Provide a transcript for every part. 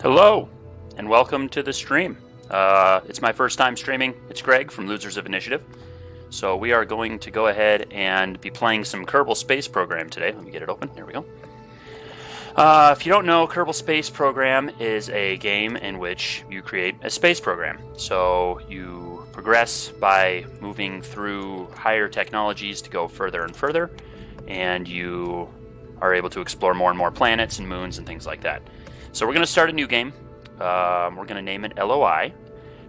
Hello, and welcome to the stream. It's my first time streaming. It's Greg from Losers of Initiative. So we are going to go ahead and be playing some Kerbal Space Program today. Let me get it open. There we go. If you don't know, Kerbal Space Program is a game in which you create a space program. So you progress by moving through higher technologies to go further and further, and you are able to explore more and more planets and moons and things like that. So we're going to start a new game. We're going to name it LOI.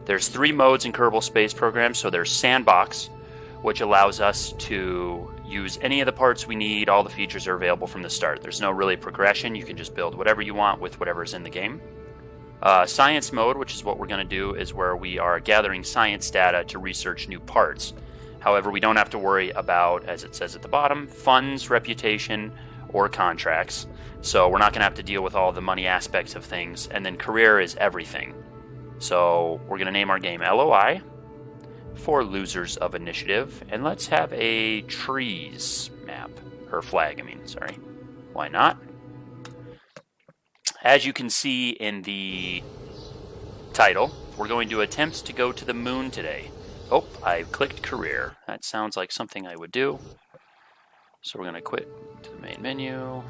There's 3 modes in Kerbal Space Program. So there's Sandbox, which allows us to use any of the parts we need. All the features are available from the start. There's no really progression. You can just build whatever you want with whatever's in the game. Science mode, which is what we're going to do, is where we are gathering science data to research new parts. However, we don't have to worry about, as it says at the bottom, funds, reputation, or contracts. So we're not going to have to deal with all the money aspects of things. And then career is everything. So we're going to name our game LOI for Losers of Initiative. And let's have a trees map. Or flag, I mean, sorry. Why not? As you can see in the title, we're going to attempt to go to the moon today. Oh, I clicked career. That sounds like something I would do. So we're going to quit to the main menu.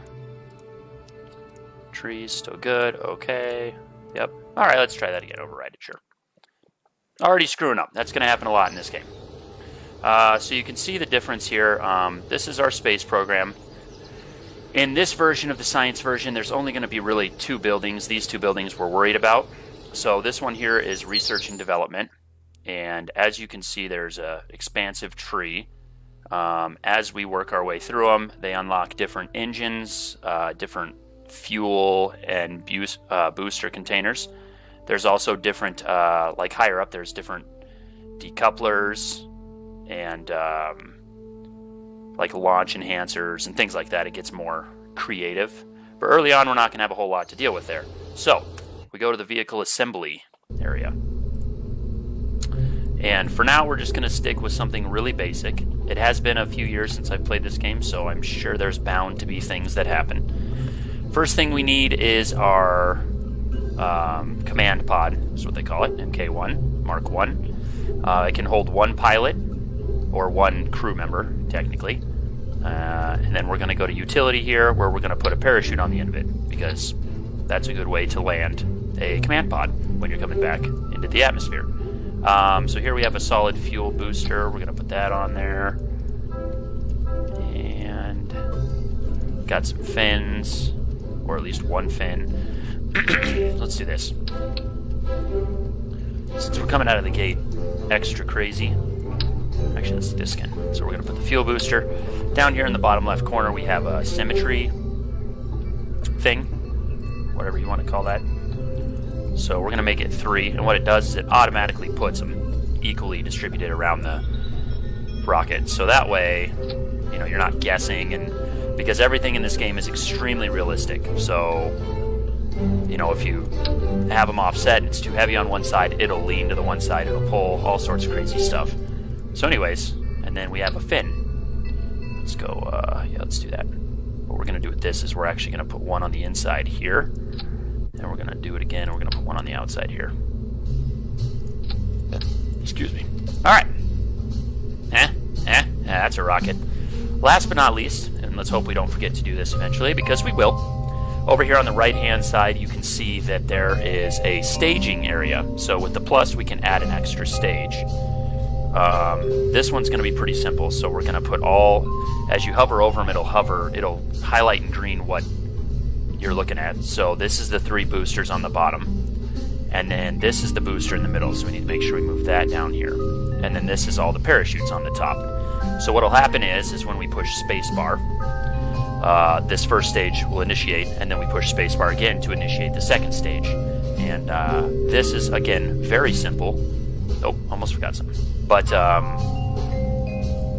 Trees, still good. Okay. Yep. All right, let's try that again. Override it, sure. Already screwing up. That's going to happen a lot in this game. So you can see the difference here. This is our space program. In this version of the science version, there's only going to be really 2 buildings. These 2 buildings we're worried about. So this one here is research and development. And as you can see, there's an expansive tree. As we work our way through them, they unlock different engines, different fuel and booster containers. There's also different, like higher up, there's different decouplers and like launch enhancers and things like that. It gets more creative. But early on, we're not going to have a whole lot to deal with there. So we go to the vehicle assembly area. And for now, we're just going to stick with something really basic. It has been a few years since I've played this game, so I'm sure there's bound to be things that happen. First thing we need is our command pod, is what they call it, MK1, Mark 1. It can hold 1 pilot, or 1 crew member, technically. And then we're going to go to utility here, where we're going to put a parachute on the end of it, because that's a good way to land a command pod when you're coming back into the atmosphere. So here we have a solid fuel booster. We're going to put that on there. And got some fins, or at least 1 fin. Let's do this. Since we're coming out of the gate extra crazy. Actually, let's do this again. So we're going to put the fuel booster. Down here in the bottom left corner, we have a symmetry thing, whatever you want to call that. So we're going to make it 3, and what it does is it automatically puts them equally distributed around the rocket. So that way, you know, you're not guessing, and because everything in this game is extremely realistic. So, you know, if you have them offset and it's too heavy on one side, it'll lean to the one side, it'll pull, all sorts of crazy stuff. So anyways, and then we have a fin. Let's go, yeah, let's do that. What we're going to do with this is we're actually going to put 1 on the inside here. And we're going to do it again, and we're going to put 1 on the outside here. Excuse me. Alright. That's a rocket. Last but not least, and let's hope we don't forget to do this eventually, because we will. Over here on the right-hand side, you can see that there is a staging area. So with the plus, we can add an extra stage. This one's going to be pretty simple. So we're going to put all, as you hover over them, it'll highlight in green what you're looking at. So this is the 3 boosters on the bottom, and then this is the booster in the middle, so we need to make sure we move that down here, and then this is all the parachutes on the top. So what'll happen is when we push spacebar, this first stage will initiate, and then we push spacebar again to initiate the second stage. And this is, again, very simple. Oh, almost forgot something. But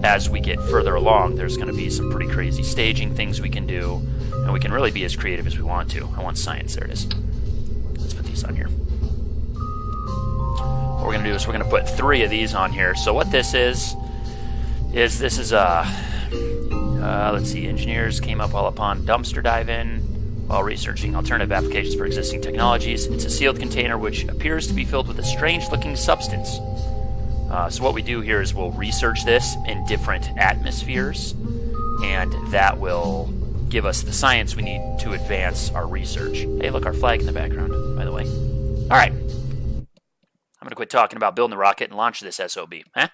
as we get further along, there's going to be some pretty crazy staging things we can do. And we can really be as creative as we want to. I want science. There it is. Let's put these on here. What we're going to do is we're going to put 3 of these on here. So what this is this is let's see, engineers came up all upon dumpster dive in. while researching alternative applications for existing technologies. It's a sealed container which appears to be filled with a strange-looking substance. So what we do here is we'll research this in different atmospheres, and that will give us the science we need to advance our research. Hey, look, our flag in the background, by the way. All right. I'm going to quit talking about building the rocket and launch this SOB. Huh?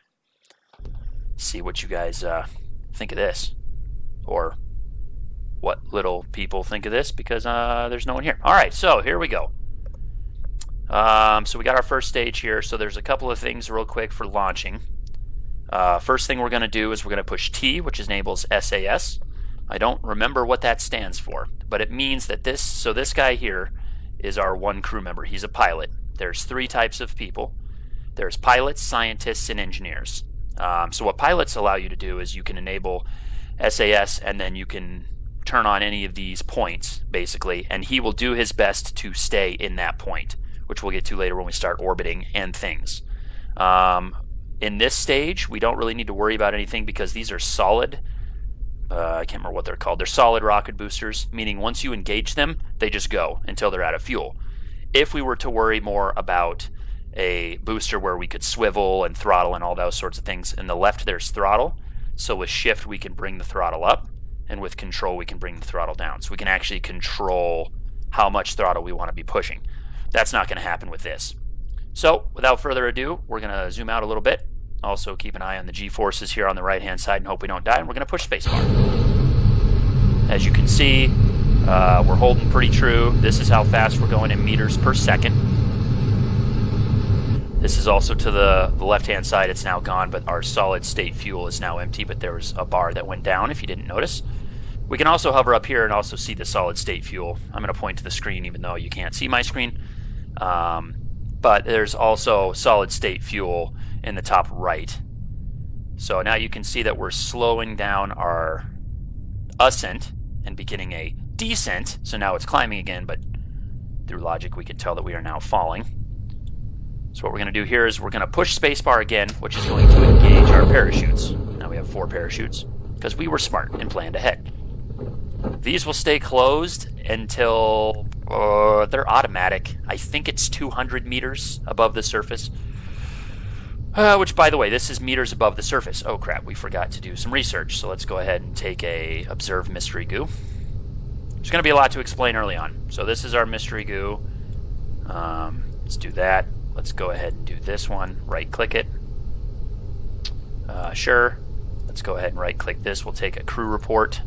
See what you guys think of this. Or what little people think of this, because there's no one here. All right, so here we go. So we got our first stage here. So there's a couple of things real quick for launching. First thing we're going to do is we're going to push T, which enables SAS. I don't remember what that stands for, but it means that this guy here is our one crew member. He's a pilot. There's 3 types of people. There's pilots, scientists, and engineers. So what pilots allow you to do is you can enable SAS, and then you can turn on any of these points, basically, and he will do his best to stay in that point, which we'll get to later when we start orbiting and things. In this stage, we don't really need to worry about anything because these are solid, I can't remember what they're called. They're solid rocket boosters, meaning once you engage them, they just go until they're out of fuel. If we were to worry more about a booster where we could swivel and throttle and all those sorts of things, in the left there's throttle, so with shift we can bring the throttle up, and with control we can bring the throttle down. So we can actually control how much throttle we want to be pushing. That's not going to happen with this. So without further ado, we're going to zoom out a little bit. Also keep an eye on the G-forces here on the right hand side and hope we don't die, and we're going to push spacebar. As you can see, we're holding pretty true. This is how fast we're going in meters per second. This is also to the left hand side. It's now gone, but our solid state fuel is now empty, but there was a bar that went down if you didn't notice. We can also hover up here and also see the solid state fuel. I'm going to point to the screen even though you can't see my screen. But there's also solid state fuel in the top right. So now you can see that we're slowing down our ascent and beginning a descent. So now it's climbing again, but through logic we can tell that we are now falling. So what we're going to do here is we're going to push spacebar again, which is going to engage our parachutes. Now we have 4 parachutes because we were smart and planned ahead. These will stay closed until they're automatic. I think it's 200 meters above the surface. Which, by the way, this is meters above the surface. Oh crap, we forgot to do some research. So let's go ahead and take a observe mystery goo. There's going to be a lot to explain early on. So this is our mystery goo. Let's do that. Let's go ahead and do this one. Right click it. Sure. Let's go ahead and right click this. We'll take a crew report.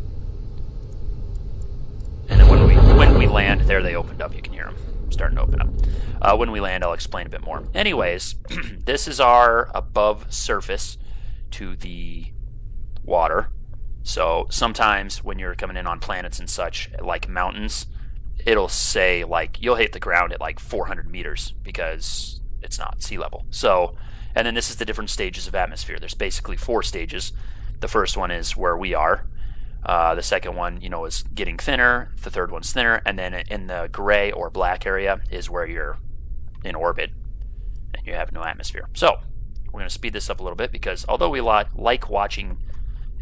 And then when we land, there they opened up. You can hear them starting to open up. When we land, I'll explain a bit more. Anyways, this is our above surface to the water. So sometimes when you're coming in on planets and such, like mountains, it'll say like you'll hit the ground at like 400 meters because it's not sea level. So, and then this is the different stages of atmosphere. There's basically 4 stages. The first one is where we are. The second one, is getting thinner. The third one's thinner. And then in the gray or black area is where you're in orbit and you have no atmosphere. So we're going to speed this up a little bit because although we like watching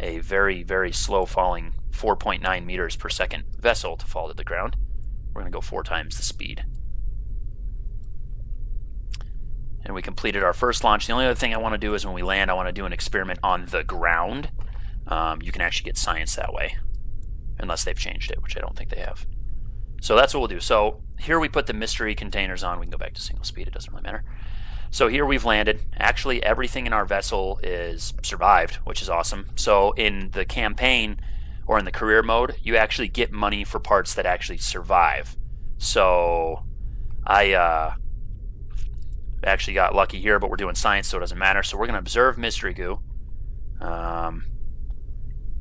a very, very slow falling 4.9 meters per second vessel to fall to the ground, we're going to go 4 times the speed. And we completed our first launch. The only other thing I want to do is when we land, I want to do an experiment on the ground. You can actually get science that way, unless they've changed it, which I don't think they have. So that's what we'll do. So here we put the mystery containers on. We can go back to single speed. It doesn't really matter. So here we've landed. Actually, everything in our vessel is survived, which is awesome. So in the campaign or in the career mode, you actually get money for parts that actually survive. So I actually got lucky here, but we're doing science, so it doesn't matter. So we're going to observe mystery goo.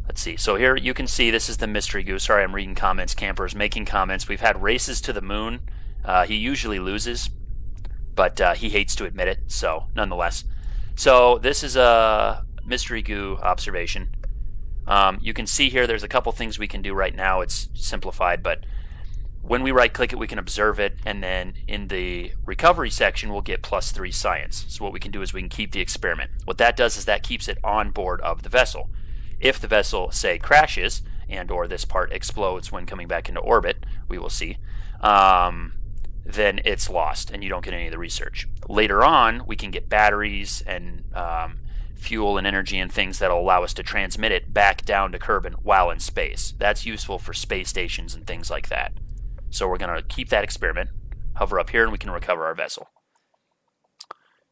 Let's see. So here you can see this is the mystery goo. Sorry, I'm reading comments. Camper's making comments. We've had races to the moon. He usually loses, but he hates to admit it. So nonetheless. So this is a mystery goo observation. You can see here there's a couple things we can do right now. It's simplified, but when we right click it, we can observe it, and then in the recovery section we'll get +3 science. So what we can do is we can keep the experiment. What that does is that keeps it on board of the vessel. If the vessel, say, crashes and or this part explodes when coming back into orbit, we will see, then it's lost and you don't get any of the research. Later on, we can get batteries and fuel and energy and things that will allow us to transmit it back down to Kerbin while in space. That's useful for space stations and things like that. So we're going to keep that experiment, hover up here, and we can recover our vessel.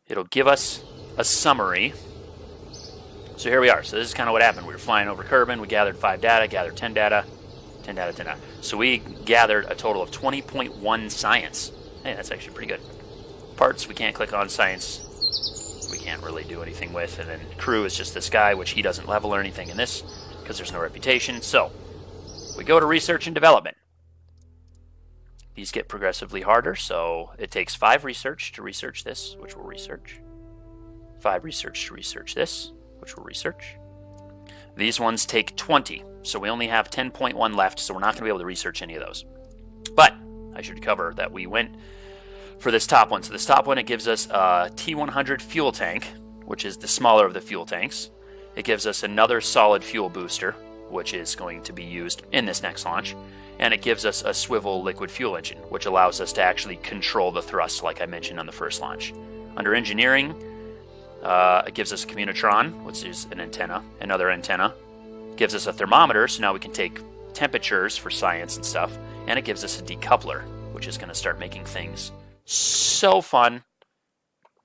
It'll give us a summary. So here we are. So this is kind of what happened. We were flying over Kerbin. We gathered 5 data, gathered 10 data, 10 data, 10 data. So we gathered a total of 20.1 science. Hey, that's actually pretty good. Parts, we can't click on science. We can't really do anything with. And then crew is just this guy, which he doesn't level or anything in this because there's no reputation. So we go to research and development. These get progressively harder, so it takes 5 research to research this, which we'll research. 5 research to research this, which we'll research. These ones take 20, so we only have 10.1 left, so we're not going to be able to research any of those. But I should cover that we went for this top one. So this top one, it gives us a T100 fuel tank, which is the smaller of the fuel tanks. It gives us another solid fuel booster, which is going to be used in this next launch. And it gives us a swivel liquid fuel engine, which allows us to actually control the thrust, like I mentioned on the first launch. Under engineering, it gives us a communitron, which is an antenna, another antenna. It gives us a thermometer, so now we can take temperatures for science and stuff. And it gives us a decoupler, which is going to start making things so fun.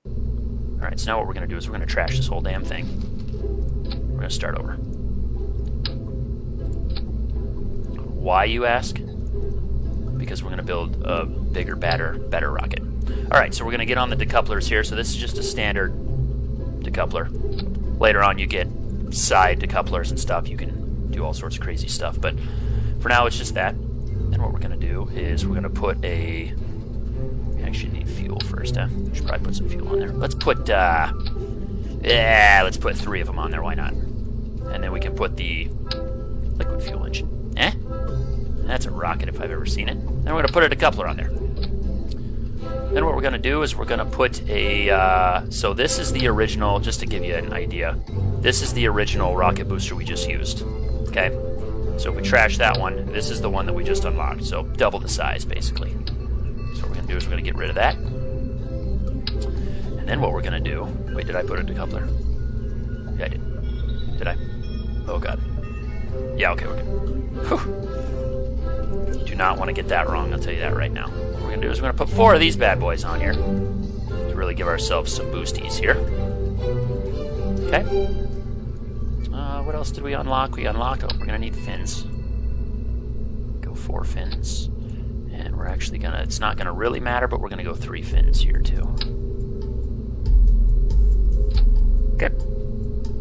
All right, so now what we're going to do is we're going to trash this whole damn thing. We're going to start over. Why, you ask? Because we're going to build a bigger, better rocket. All right, so we're going to get on the decouplers here. So this is just a standard decoupler. Later on, you get side decouplers and stuff. You can do all sorts of crazy stuff. But for now, it's just that. And what we're going to do is we're going to put a... We actually need fuel first, huh? We should probably put some fuel on there. Let's put... let's put 3 of them on there. Why not? And then we can put the liquid fuel engine. That's a rocket if I've ever seen it. Then we're going to put a decoupler on there. Then what we're going to do is we're going to put a... so this is the original, just to give you an idea. This is the original rocket booster we just used. Okay? So if we trash that one, this is the one that we just unlocked. So double the size, basically. So what we're going to do is we're going to get rid of that. And then what we're going to do... Wait, did I put a decoupler? Yeah, I did. Did I? Oh, God. Yeah, okay, we're good. Whew. You do not want to get that wrong, I'll tell you that right now. What we're going to do is we're going to put 4 of these bad boys on here to really give ourselves some boosties here. Okay. What else did we unlock? We unlocked... Oh, we're going to need fins. Go 4 fins. And we're actually going to... It's not going to really matter, but we're going to go 3 fins here, too. Okay.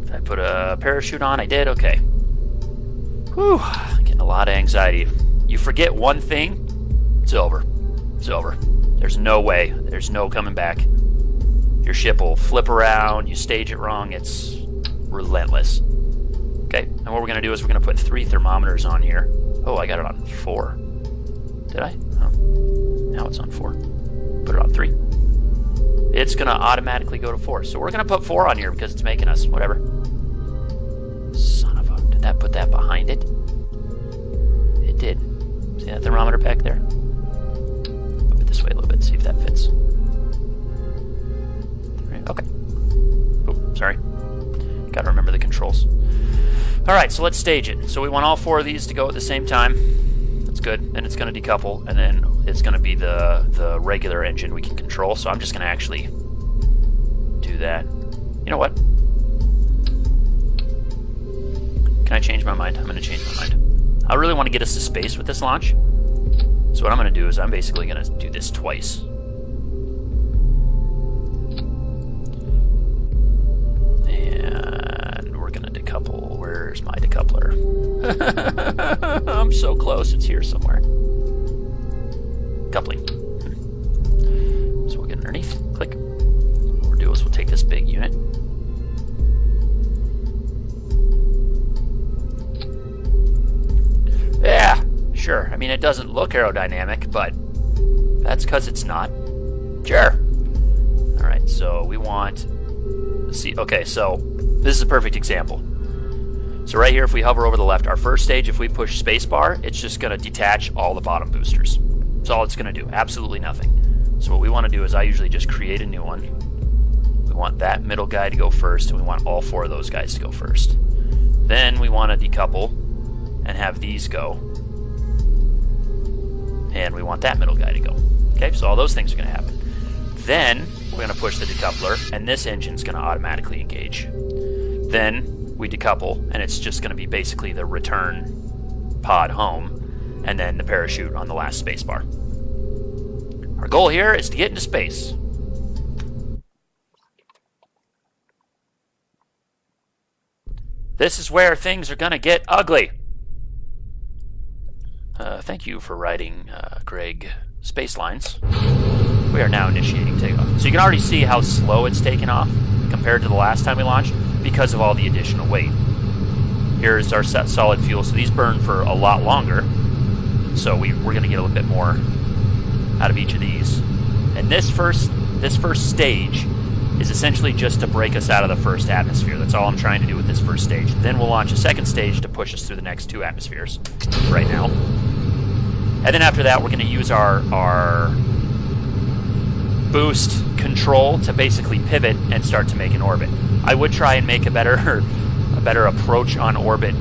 Did I put a parachute on? I did? Okay. Whew. Getting a lot of anxiety. You forget one thing, it's over. It's over. There's no way. There's no coming back. Your ship will flip around. You stage it wrong. It's relentless. Okay, and what we're going to do is we're going to put 3 thermometers on here. Oh, I got it on 4. Did I? Oh. Now it's on 4. Put it on 3. It's going to automatically go to 4. So we're going to put 4 on here because it's making us whatever. Son of a... Did that put that behind it? It did. See that thermometer back there? Move it this way a little bit, see if that fits. Okay. Oh, sorry. Gotta remember the controls. Alright, so let's stage it. So we want all 4 of these to go at the same time. That's good. Then it's going to decouple, and then it's going to be the regular engine we can control. So I'm just going to actually do that. You know what? Can I change my mind? I'm going to change my mind. I really want to get us to space with this launch. So what I'm going to do is I'm basically going to do this twice. And we're going to decouple. Where's my decoupler? I'm so close. It's here somewhere. Coupling. So we'll get underneath. Click. What we'll do is we'll take this big unit. Yeah, sure. I mean, it doesn't look aerodynamic, but that's because it's not. Sure. All right, so we want... See, okay, so this is a perfect example. So right here, if we hover over the left, our first stage, if we push spacebar, it's just going to detach all the bottom boosters. That's all it's going to do. Absolutely nothing. So what we want to do is I usually just create a new one. We want that middle guy to go first, and we want all 4 of those guys to go first. Then we want to decouple and have these go. And we want that middle guy to go. Okay, so all those things are going to happen. Then we're going to push the decoupler, and this engine's going to automatically engage. Then we decouple, and it's just going to be basically the return pod home, and then the parachute on the last spacebar. Our goal here is to get into space. This is where things are going to get ugly. Thank you for writing, Greg Space Lines. We are now initiating takeoff. So you can already see how slow it's taken off compared to the last time we launched because of all the additional weight. Here's our set solid fuel. So these burn for a lot longer. So we're going to get a little bit more out of each of these. And this first stage is essentially just to break us out of the first atmosphere. That's all I'm trying to do with this first stage. Then we'll launch a second stage to push us through the next 2 atmospheres right now. And then after that, we're going to use our boost control to basically pivot and start to make an orbit. I would try and make a better approach on orbit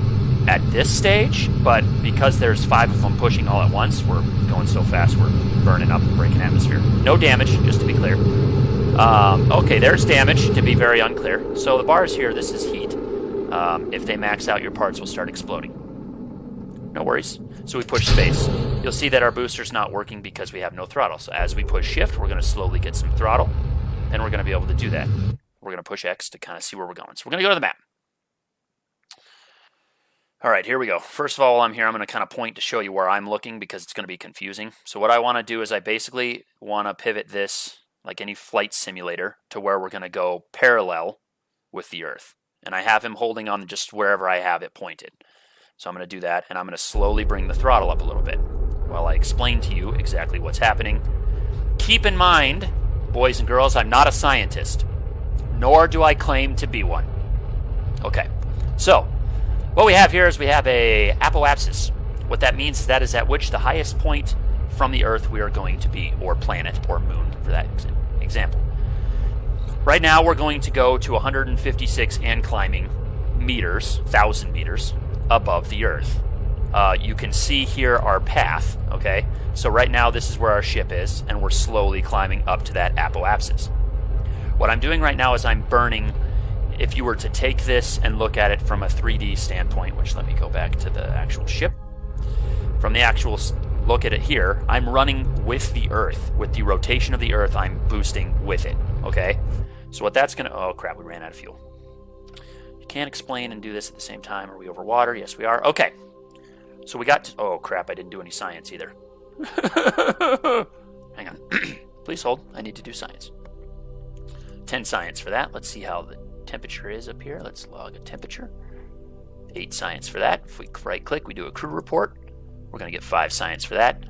at this stage, but because there's 5 of them pushing all at once, we're going so fast we're burning up and breaking atmosphere. No damage, just to be clear. Okay, there's damage, to be very unclear. So the bars here, this is heat. If they max out, your parts will start exploding. No worries. So we push space. You'll see that our booster's not working because we have no throttle. So as we push shift, we're going to slowly get some throttle, and we're going to be able to do that. We're going to push X to kind of see where we're going. So we're going to go to the map. All right, here we go. First of all, while I'm here, I'm going to kind of point to show you where I'm looking because it's going to be confusing. So what I want to do is I basically want to pivot this, like any flight simulator, to where we're going to go parallel with the Earth. And I have him holding on just wherever I have it pointed. So I'm going to do that, and I'm going to slowly bring the throttle up a little bit while I explain to you exactly what's happening. Keep in mind, boys and girls, I'm not a scientist, nor do I claim to be one. Okay, so what we have here is we have a apoapsis. What that means is that is at which the highest point from the Earth we are going to be, or planet, or moon, for that example. Right now we're going to go to 156 and climbing meters, 1,000 meters, above the Earth. You can see here our path, okay? So right now this is where our ship is, and we're slowly climbing up to that apoapsis. What I'm doing right now is I'm burning, if you were to take this and look at it from a 3D standpoint, which let me go back to the actual ship. From the actual look at it here, I'm running with the Earth. With the rotation of the Earth, I'm boosting with it, okay? So what that's gonna, oh crap, we ran out of fuel. Can't explain and do this at the same time. Are we over water? Yes, we are. Okay. So we got to... Oh, crap. I didn't do any science either. Hang on. Please hold. I need to do science. 10 science for that. Let's see how the temperature is up here. Let's log a temperature. 8 science for that. If we right-click, we do a crew report. We're going to get 5 science for that.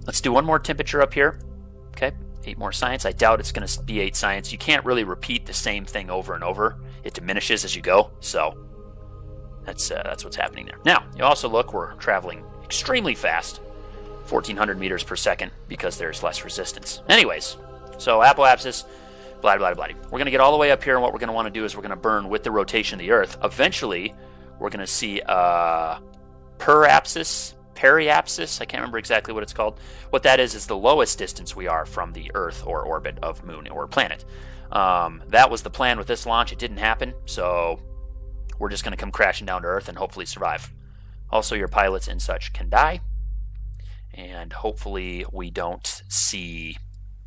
Let's do one more temperature up here. Okay. 8 more science. I doubt it's going to be 8 science. You can't really repeat the same thing over and over. It diminishes as you go. So that's what's happening there. Now, you also look, we're traveling extremely fast, 1,400 meters per second, because there's less resistance. Anyways, so apoapsis, blah, blah, blah. We're going to get all the way up here, and what we're going to want to do is we're going to burn with the rotation of the Earth. Eventually, we're going to see periapsis, I can't remember exactly what it's called. What that is the lowest distance we are from the Earth or orbit of moon or planet. That was the plan with this launch. It didn't happen, so we're just going to come crashing down to Earth and hopefully survive. Also, your pilots and such can die, and hopefully we don't see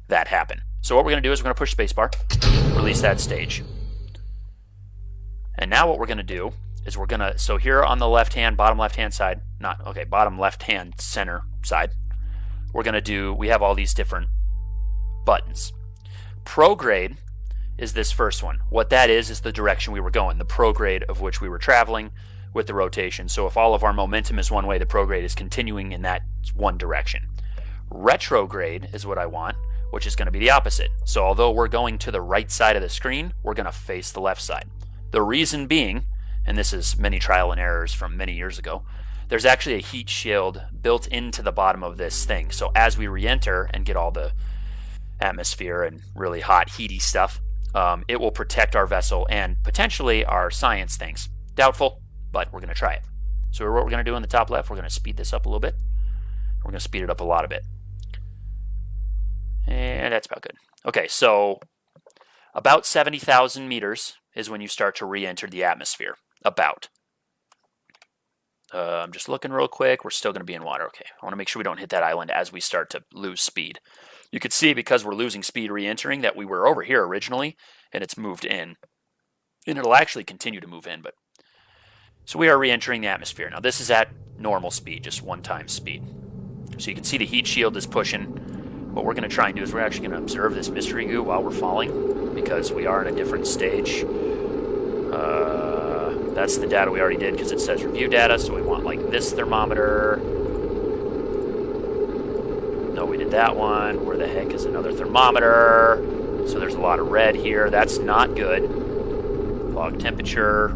that happen. So what we're going to do is we're going to push spacebar, release that stage. And now what we're going to do is we're going to, so here on the left-hand, bottom left-hand side, bottom left-hand center side, we're going to do, we have all these different buttons. Prograde is this first one. What that is the direction we were going, the prograde of which we were traveling with the rotation. So if all of our momentum is one way, the prograde is continuing in that one direction. Retrograde is what I want, which is going to be the opposite. So although we're going to the right side of the screen, we're going to face the left side. The reason being, and this is many trial and errors from many years ago, there's actually a heat shield built into the bottom of this thing. So as we re-enter and get all the atmosphere and really hot, heaty stuff, it will protect our vessel and potentially our science things. Doubtful, but we're going to try it. So what we're going to do in the top left, we're going to speed this up a little bit. We're going to speed it up a lot of bit. And that's about good. Okay, so about 70,000 meters is when you start to re-enter the atmosphere. About. I'm just looking real quick. We're still going to be in water. Okay, I want to make sure we don't hit that island as we start to lose speed. You could see because we're losing speed re-entering that we were over here originally, and it's moved in. And it'll actually continue to move in, but so we are re-entering the atmosphere. Now this is at normal speed, just 1 times speed. So you can see the heat shield is pushing. What we're going to try and do is we're actually going to observe this mystery goo while we're falling, because we are in a different stage. That's the data we already did because it says review data, so we want like this thermometer. No, we did that one. Where the heck is another thermometer? So there's a lot of red here. That's not good. Log temperature.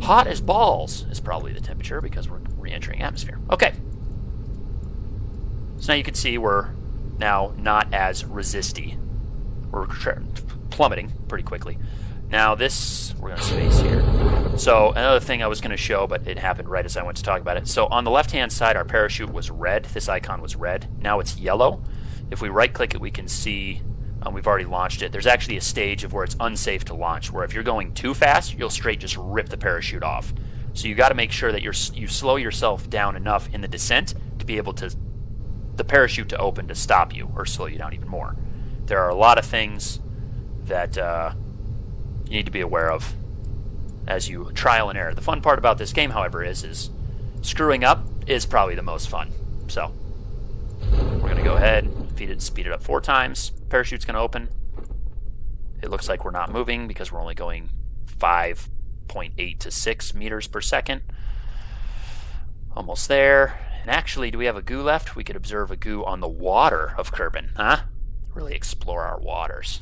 Hot as balls is probably the temperature because we're re-entering atmosphere. Okay. So now you can see we're now not as resisty. We're plummeting pretty quickly. Now this, we're going to space here. So another thing I was going to show, but it happened right as I went to talk about it. So on the left-hand side, our parachute was red. This icon was red. Now it's yellow. If we right-click it, we can see we've already launched it. There's actually a stage of where it's unsafe to launch, where if you're going too fast, you'll straight just rip the parachute off. So you got to make sure that you slow yourself down enough in the descent to be able to the parachute to open to stop you or slow you down even more. There are a lot of things that you need to be aware of as you trial and error. The fun part about this game, however, is screwing up is probably the most fun. So we're going to go ahead, speed it up 4 times. Parachute's going to open. It looks like we're not moving because we're only going 5.8 to 6 meters per second. Almost there. And actually, do we have a goo left? We could observe a goo on the water of Kerbin, huh? Really explore our waters.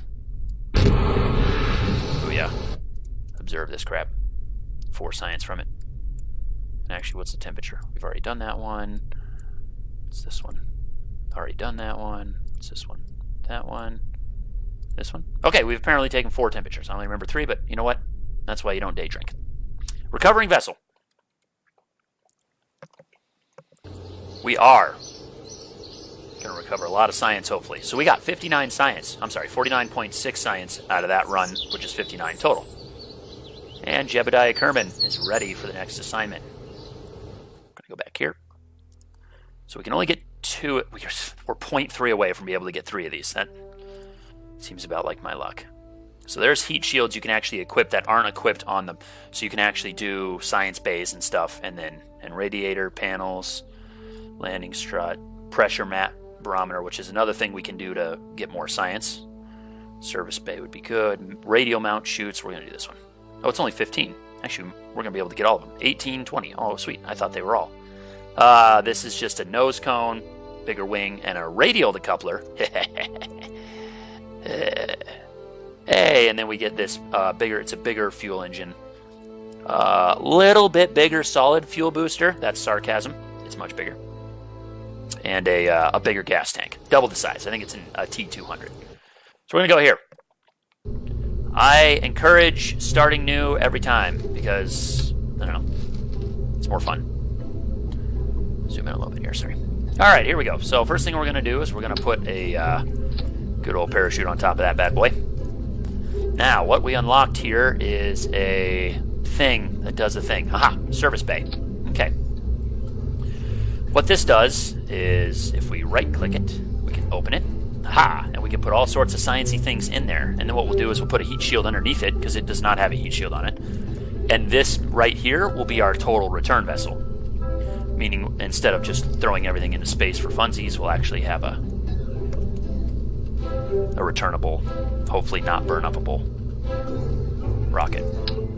Oh yeah. Observe this crap. 4 science from it. And actually, what's the temperature? We've already done that one. What's this one? Already done that one. What's this one? That one. This one. Okay, we've apparently taken 4 temperatures. I only remember 3, but you know what? That's why you don't day drink. Recovering vessel. We are going to recover a lot of science, hopefully. So we got 59 science. I'm sorry, 49.6 science out of that run, which is 59 total. And Jebediah Kerman is ready for the next assignment. I'm going to go back here. So we can only get 2. We're 0.3 away from being able to get 3 of these. That seems about like my luck. So there's heat shields you can actually equip that aren't equipped on them. So you can actually do science bays and stuff, and radiator panels, landing strut, pressure map barometer, which is another thing we can do to get more science. Service bay would be good. Radial mount chutes, we're going to do this one. Oh, it's only 15. Actually, we're going to be able to get all of them. 18, 20. Oh, sweet. I thought they were all. This is just a nose cone, bigger wing, and a radial decoupler. Hey, and then we get this bigger, it's a bigger fuel engine. Little bit bigger solid fuel booster. That's sarcasm. It's much bigger. And a bigger gas tank. Double the size. I think it's a T200. So we're going to go here. I encourage starting new every time because, I don't know, it's more fun. Zoom in a little bit here, sorry. All right, here we go. So first thing we're going to do is we're going to put a good old parachute on top of that bad boy. Now, what we unlocked here is a thing that does a thing. Aha, service bay. Okay. What this does is, if we right-click it, we can open it. Aha, and we can put all sorts of sciencey things in there. And then what we'll do is we'll put a heat shield underneath it, because it does not have a heat shield on it. And this right here will be our total return vessel. Meaning, instead of just throwing everything into space for funsies, we'll actually have a returnable, hopefully not burn-upable rocket.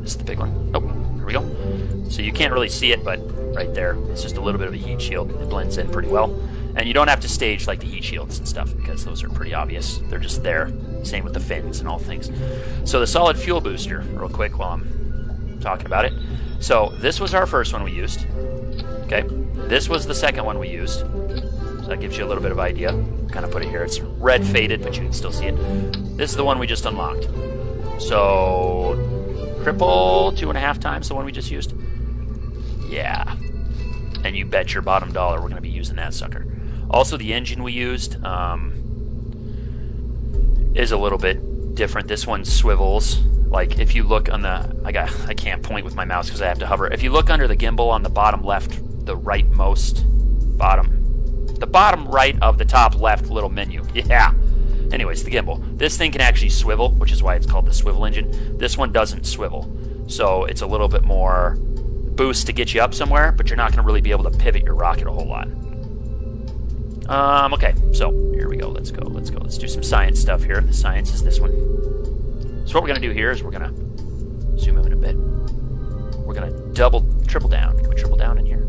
This is the big one. Oh, here we go. So you can't really see it, but right there, it's just a little bit of a heat shield. It blends in pretty well. And you don't have to stage like the heat shields and stuff, because those are pretty obvious. They're just there. Same with the fins and all things. So the solid fuel booster, real quick while I'm talking about it. So this was our first one we used. Okay, this was the second one we used. So that gives you a little bit of idea. Kind of put it here. It's red faded, but you can still see it. This is the one we just unlocked. So triple 2.5 times the one we just used. Yeah, and you bet your bottom dollar we're going to be using that sucker. Also, the engine we used is a little bit different. This one swivels. Like if you look on the, I can't point with my mouse because I have to hover. If you look under the gimbal on the bottom left, the bottom right of the top left little menu. Yeah. Anyways, the gimbal. This thing can actually swivel, which is why it's called the swivel engine. This one doesn't swivel, so it's a little bit more boost to get you up somewhere, but you're not going to really be able to pivot your rocket a whole lot. Okay, so here we go. Let's go. Let's do some science stuff here. The science is this one. So what we're going to do here is we're going to zoom in a bit. We're going to triple down. Can we triple down in here?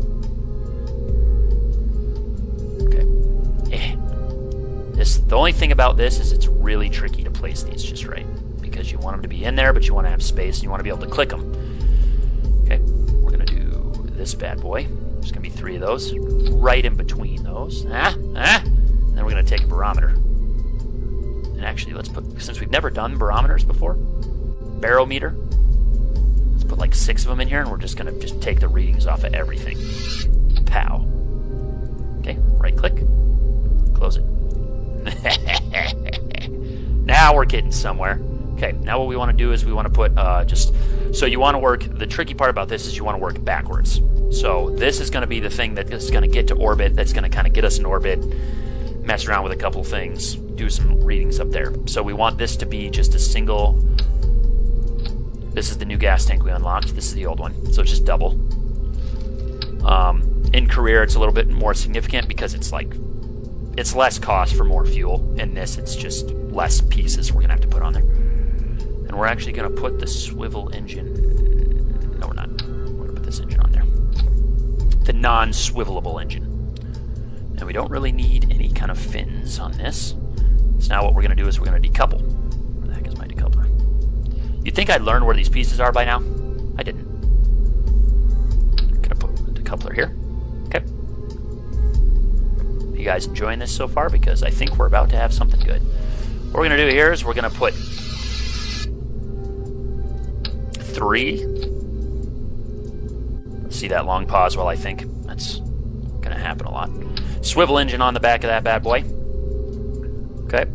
Okay. Yeah. The only thing about this is it's really tricky to place these just right, because you want them to be in there, but you want to have space, and you want to be able to click them. Okay, we're going to do this bad boy. There's going to be 3 of those, right in between those. And then we're going to take a barometer. And actually, let's put, since we've never done barometers before, barometer, let's put like 6 of them in here, and we're just going to just take the readings off of everything. Pow. Okay, right click, close it. Now we're getting somewhere. Okay, now what we want to do is we want to put so you want to work, the tricky part about this is you want to work backwards. So this is going to be the thing that is going to get to orbit, that's going to kind of get us in orbit, mess around with a couple things, do some readings up there. So we want this to be just a single, this is the new gas tank we unlocked, this is the old one, so it's just double. In career it's a little bit more significant because it's like, it's less cost for more fuel. In this, it's just less pieces we're going to have to put on there. And we're actually going to put the swivel engine... No, we're not. We're going to put this engine on there. The non-swivelable engine. And we don't really need any kind of fins on this. So now what we're going to do is we're going to decouple. Where the heck is my decoupler? You'd think I'd learn where these pieces are by now. I didn't. I'm going to put the decoupler here. Okay. You guys enjoying this so far? Because I think we're about to have something good. What we're going to do here is we're going to put 3. See that long pause while I think? That's going to happen a lot. Swivel engine on the back of that bad boy. Okay.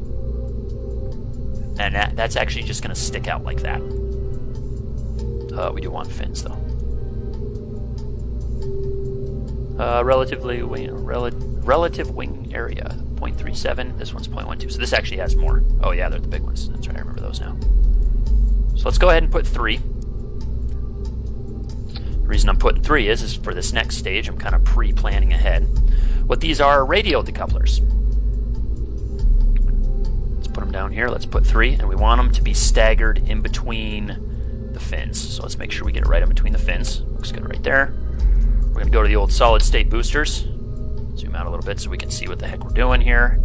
And that's actually just going to stick out like that. We do want fins though. Relative wing area, 0.37. This one's 0.12. So this actually has more. Oh yeah, they're the big ones. That's right, I remember those now. So let's go ahead and put 3. The reason I'm putting 3 is for this next stage, I'm kind of pre-planning ahead. What these are radial decouplers. Let's put them down here. Let's put 3, and we want them to be staggered in between the fins. So let's make sure we get it right in between the fins. Looks good right there. We're going to go to the old solid state boosters. Zoom out a little bit so we can see what the heck we're doing here.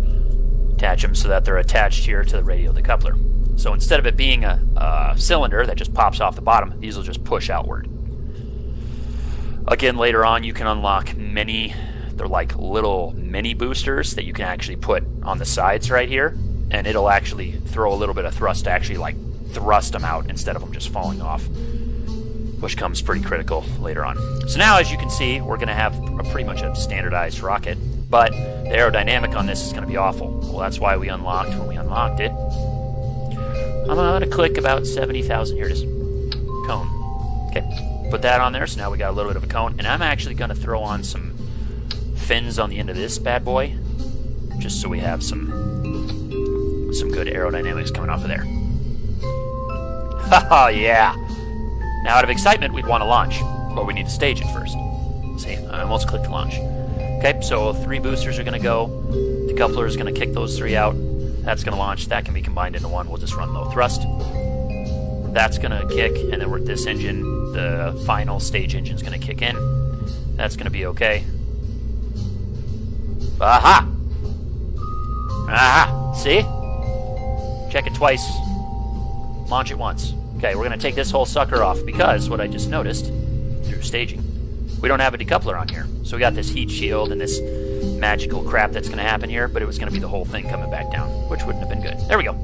Attach them so that they're attached here to the radial decoupler. So instead of it being a cylinder that just pops off the bottom, these will just push outward. Again, later on you can unlock many, they're like little mini boosters that you can actually put on the sides right here, and it'll actually throw a little bit of thrust to actually like thrust them out instead of them just falling off, which comes pretty critical later on. So now, as you can see, we're going to have pretty much a standardized rocket, but the aerodynamic on this is going to be awful. Well, that's why we unlocked, when we unlocked it, I'm going to click about 70,000, here it is, cone. Okay, put that on there, so now we got a little bit of a cone, and I'm actually going to throw on some fins on the end of this bad boy, just so we have some good aerodynamics coming off of there. Haha, yeah! Now, out of excitement, we'd want to launch, but we need to stage it first. See, I almost clicked launch. Okay, so 3 boosters are going to go. The coupler is going to kick those 3 out. That's going to launch. That can be combined into one. We'll just run low thrust. That's going to kick, and then with this engine, the final stage engine is going to kick in. That's going to be okay. Aha! Aha! See? Check it twice. Launch it once. Okay, we're going to take this whole sucker off because what I just noticed through staging, we don't have a decoupler on here. So we got this heat shield and this magical crap that's going to happen here, but it was going to be the whole thing coming back down, which wouldn't have been good. There we go.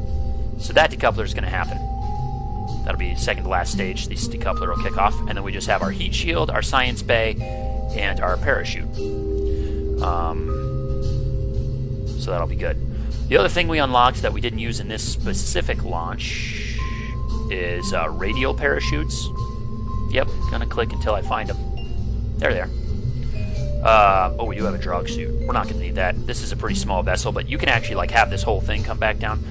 So that decoupler is going to happen. That'll be second to last stage. This decoupler will kick off, and then we just have our heat shield, our science bay, and our parachute. So that'll be good. The other thing we unlocked that we didn't use in this specific launch is radial parachutes. Yep, gonna click until I find them. There they are. Oh, we do have a drug suit. We're not gonna need that. This is a pretty small vessel, but you can actually like have this whole thing come back down.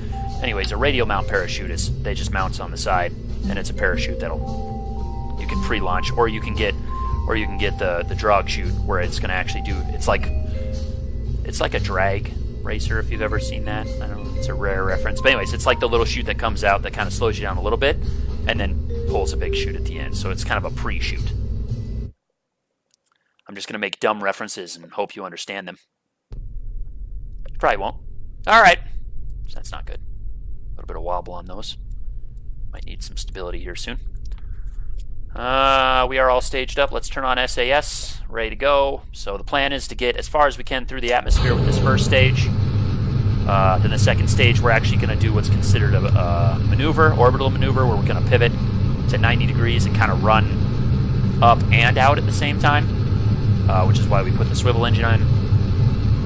Anyways, a radial mount parachute they just mounts on the side, and it's a parachute that'll you can pre-launch, or you can get the drug chute where it's gonna actually do. It's like a drag racer, if you've ever seen that. I don't know, it's a rare reference. But anyways, it's like the little chute that comes out that kind of slows you down a little bit and then pulls a big chute at the end. So it's kind of a pre-chute. I'm just going to make dumb references and hope you understand them. You probably won't. All right. So that's not good. A little bit of wobble on those. Might need some stability here soon. We are all staged up. Let's turn on SAS. Ready to go. So the plan is to get as far as we can through the atmosphere with this first stage. Then the second stage, we're actually going to do what's considered a maneuver, orbital maneuver, where we're going to pivot to 90 degrees and kind of run up and out at the same time, which is why we put the swivel engine on.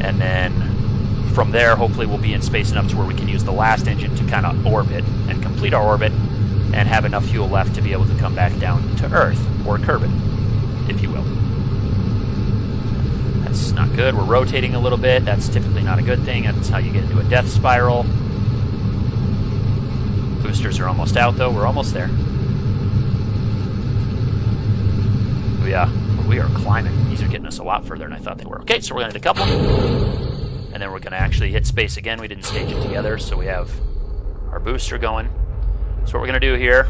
And then from there, hopefully we'll be in space enough to where we can use the last engine to kind of orbit and complete our orbit and have enough fuel left to be able to come back down to Earth, or Kerbal, if you will. That's not good. We're rotating a little bit. That's typically not a good thing. That's how you get into a death spiral. Boosters are almost out, though. We're almost there. We are climbing. These are getting us a lot further than I thought they were. Okay, so we're going to decouple. And then we're going to actually hit space again. We didn't stage it together, so we have our booster going. So what we're going to do here,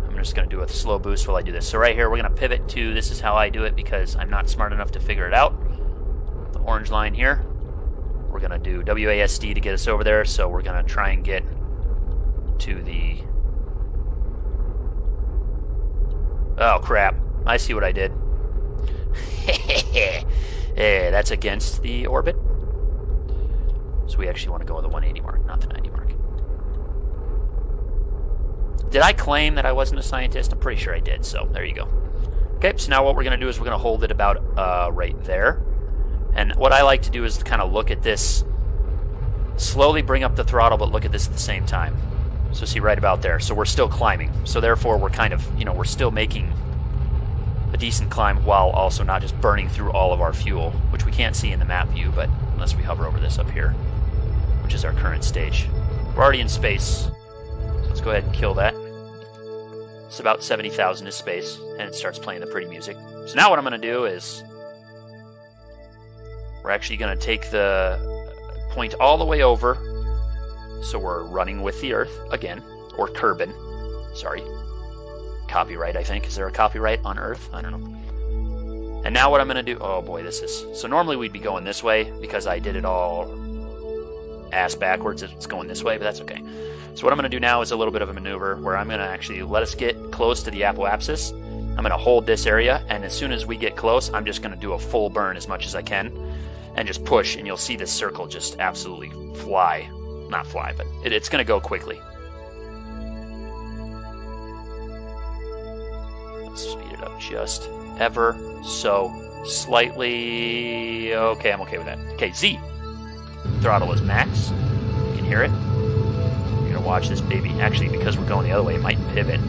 I'm just going to do a slow boost while I do this. So right here, we're going to pivot to, this is how I do it because I'm not smart enough to figure it out. The orange line here. We're going to do WASD to get us over there. So we're going to try and get to the... Oh, crap. I see what I did. Hey, that's against the orbit. So we actually want to go with the 180 mark, not the 90 mark. Did I claim that I wasn't a scientist? I'm pretty sure I did, so there you go. Okay, so now what we're going to do is we're going to hold it about right there. And what I like to do is kind of look at this, slowly bring up the throttle, but look at this at the same time. So see right about there. So we're still climbing. So therefore we're kind of, we're still making a decent climb while also not just burning through all of our fuel, which we can't see in the map view, but unless we hover over this up here, which is our current stage. We're already in space. Let's go ahead and kill that. It's about 70,000 is space, and it starts playing the pretty music. So now what I'm going to do is we're actually going to take the point all the way over. So we're running with the Earth again, or Kerbal. Sorry. Copyright, I think. Is there a copyright on Earth? I don't know. And now what I'm going to do... Oh boy, this is... So normally we'd be going this way because I did it all ass backwards. It's going this way, but that's okay. So what I'm going to do now is a little bit of a maneuver where I'm going to actually let us get close to the apoapsis. I'm going to hold this area, and as soon as we get close, I'm just going to do a full burn as much as I can and just push, and you'll see this circle just absolutely fly. Not fly, but it's going to go quickly. Let's speed it up just ever so slightly. Okay, I'm okay with that. Okay, Z. Throttle is max. You can hear it. You're going to watch this baby. Actually, because we're going the other way, it might pivot.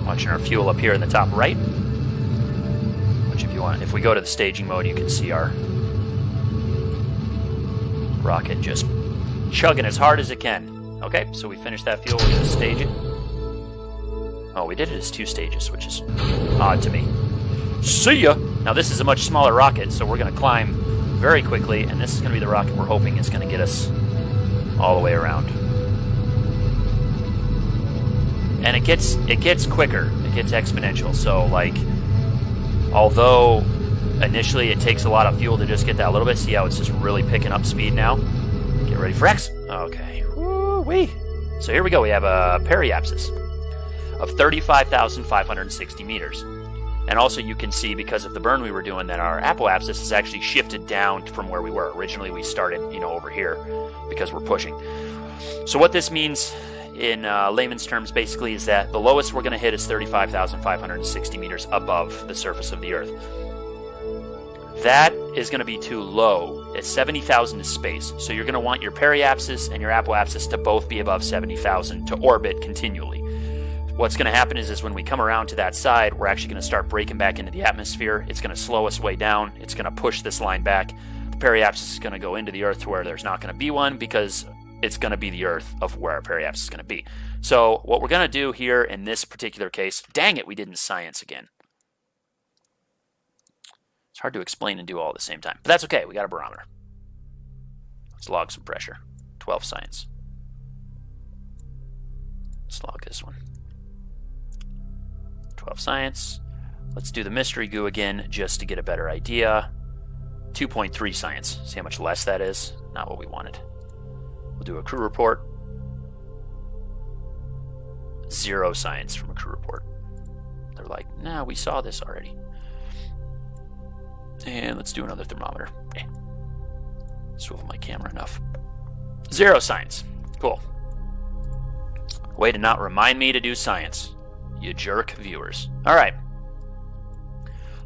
Watching our fuel up here in the top right. Which if you want, if we go to the staging mode, you can see our rocket just chugging as hard as it can. Okay, so we finished that fuel. We're going to stage it. Oh, we did it as 2 stages, which is odd to me. See ya! Now this is a much smaller rocket, so we're going to climb very quickly, and this is going to be the rocket we're hoping is going to get us all the way around. And it gets quicker. It gets exponential. So, like, although initially it takes a lot of fuel to just get that little bit. See how it's just really picking up speed now? Get ready for X. Okay. Woo-wee. So here we go. We have a periapsis of 35,560 meters. And also you can see, because of the burn we were doing, that our apoapsis has actually shifted down from where we were. Originally we started, over here because we're pushing. So what this means in layman's terms basically is that the lowest we're going to hit is 35,560 meters above the surface of the Earth. That is going to be too low. At 70,000 is space. So you're going to want your periapsis and your apoapsis to both be above 70,000 to orbit continually. What's going to happen is when we come around to that side, we're actually going to start breaking back into the atmosphere. It's going to slow us way down. It's going to push this line back. The periapsis is going to go into the Earth to where there's not going to be one, because it's going to be the Earth of where our periapsis is going to be. So what we're going to do here in this particular case, dang it, we didn't science again. It's hard to explain and do all at the same time, but that's okay. We got a barometer. Let's log some pressure. 12 science. Let's log this one. 12 science. Let's do the mystery goo again just to get a better idea. 2.3 science. See how much less that is? Not what we wanted. We'll do a crew report. 0 science from a crew report. They're like, nah, we saw this already. And let's do another thermometer. Okay. Swivel my camera enough. 0 science. Cool. Way to not remind me to do science, you jerk viewers. All right.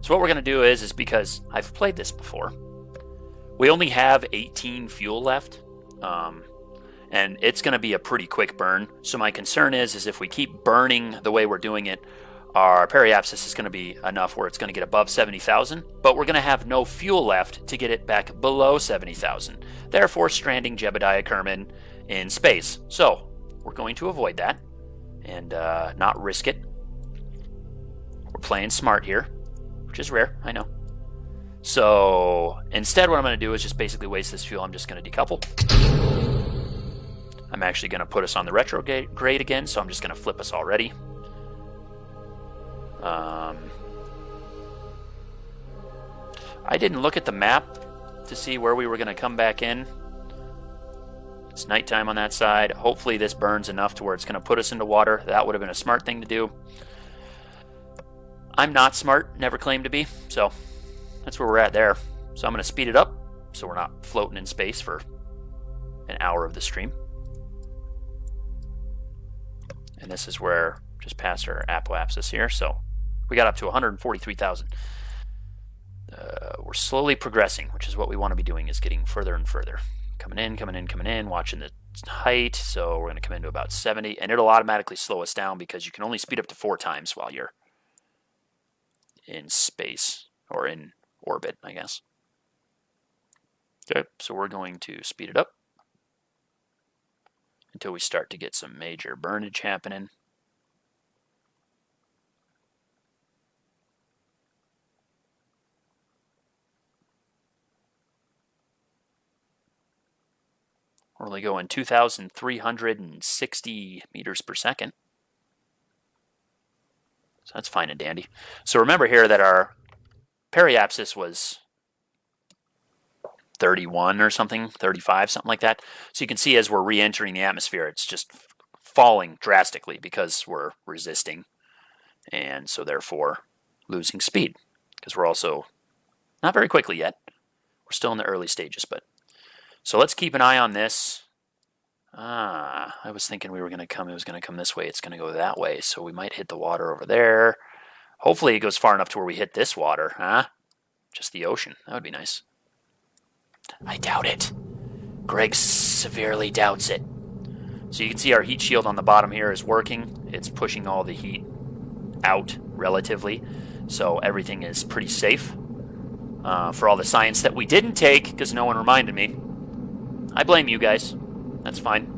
So what we're going to do is because I've played this before, we only have 18 fuel left, and it's going to be a pretty quick burn. So my concern is if we keep burning the way we're doing it, our periapsis is going to be enough where it's going to get above 70,000, but we're going to have no fuel left to get it back below 70,000, therefore stranding Jebediah Kerman in space. So we're going to avoid that and not risk it. We're playing smart here, which is rare, I know. So instead what I'm going to do is just basically waste this fuel. I'm just going to decouple. I'm actually going to put us on the retrograde again, so I'm just going to flip us already. I didn't look at the map to see where we were going to come back in. It's nighttime on that side. Hopefully this burns enough to where it's going to put us into water. That would have been a smart thing to do. I'm not smart, never claimed to be, so that's where we're at there. So I'm going to speed it up so we're not floating in space for an hour of the stream. And this is where, just past our apoapsis here, so we got up to 143,000. We're slowly progressing, which is what we want to be doing, is getting further and further. Coming in, coming in, coming in, watching the height, so we're going to come into about 70, and it'll automatically slow us down because you can only speed up to 4 times while you're in space, or in orbit, I guess. Okay, so we're going to speed it up until we start to get some major burnage happening. We're only going 2,360 meters per second. So that's fine and dandy. So remember here that our periapsis was 31 or something, 35, something like that. So you can see as we're re-entering the atmosphere, it's just falling drastically because we're resisting, and so therefore losing speed, because we're also not very quickly yet. We're still in the early stages, but so let's keep an eye on this. I was thinking it was going to come this way. It's going to go that way, so we might hit the water over there. Hopefully it goes far enough to where we hit this water, huh? Just the ocean. That would be nice. I doubt it. Greg severely doubts it. So you can see our heat shield on the bottom here is working. It's pushing all the heat out relatively, so everything is pretty safe. For all the science that we didn't take because no one reminded me. I blame you guys. That's fine.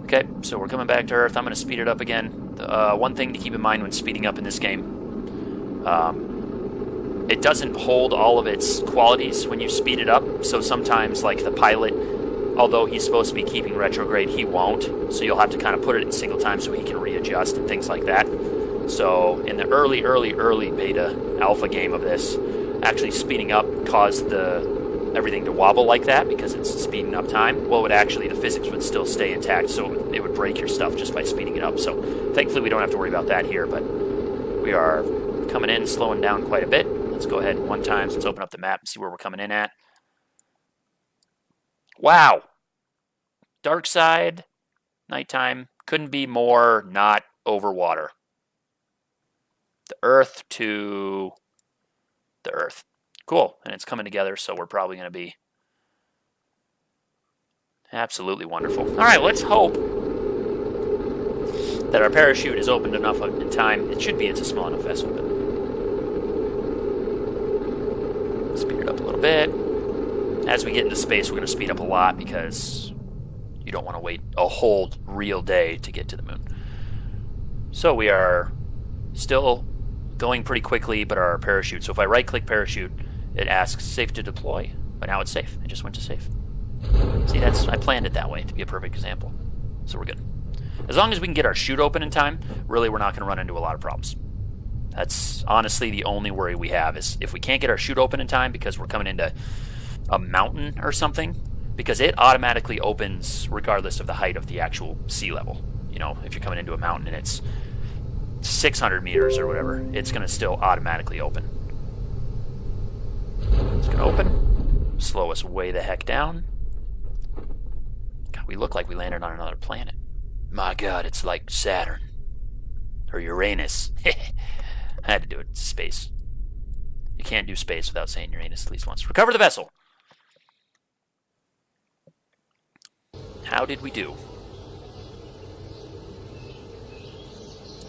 Okay, so we're coming back to Earth. I'm going to speed it up again. One thing to keep in mind when speeding up in this game, it doesn't hold all of its qualities when you speed it up. So sometimes, like the pilot, although he's supposed to be keeping retrograde, he won't. So you'll have to kind of put it in single time so he can readjust and things like that. So in the early beta alpha game of this, actually speeding up caused everything to wobble like that because it's speeding up time. Well, the physics would still stay intact, so it would break your stuff just by speeding it up. So thankfully we don't have to worry about that here, but we are coming in, slowing down quite a bit. Let's go ahead one time. Let's open up the map and see where we're coming in at. Wow. Dark side, nighttime, couldn't be more not over water. The Earth to the Earth. Cool, and it's coming together, so we're probably going to be absolutely wonderful. All right, let's hope that our parachute is opened enough in time. It should be. It's a small enough vessel. But speed it up a little bit. As we get into space, we're going to speed up a lot because you don't want to wait a whole real day to get to the moon. So we are still going pretty quickly, but our parachute. So if I right-click parachute, it asks safe to deploy, but now it's safe. It just went to safe. See, I planned it that way to be a perfect example. So we're good. As long as we can get our chute open in time, really we're not going to run into a lot of problems. That's honestly the only worry we have is if we can't get our chute open in time because we're coming into a mountain or something, because it automatically opens regardless of the height of the actual sea level. You know, if you're coming into a mountain and it's 600 meters or whatever, it's going to still automatically open. It's going to open, slow us way the heck down. God, we look like we landed on another planet. My God, it's like Saturn. Or Uranus. I had to do it. It's space. You can't do space without saying Uranus at least once. Recover the vessel. How did we do?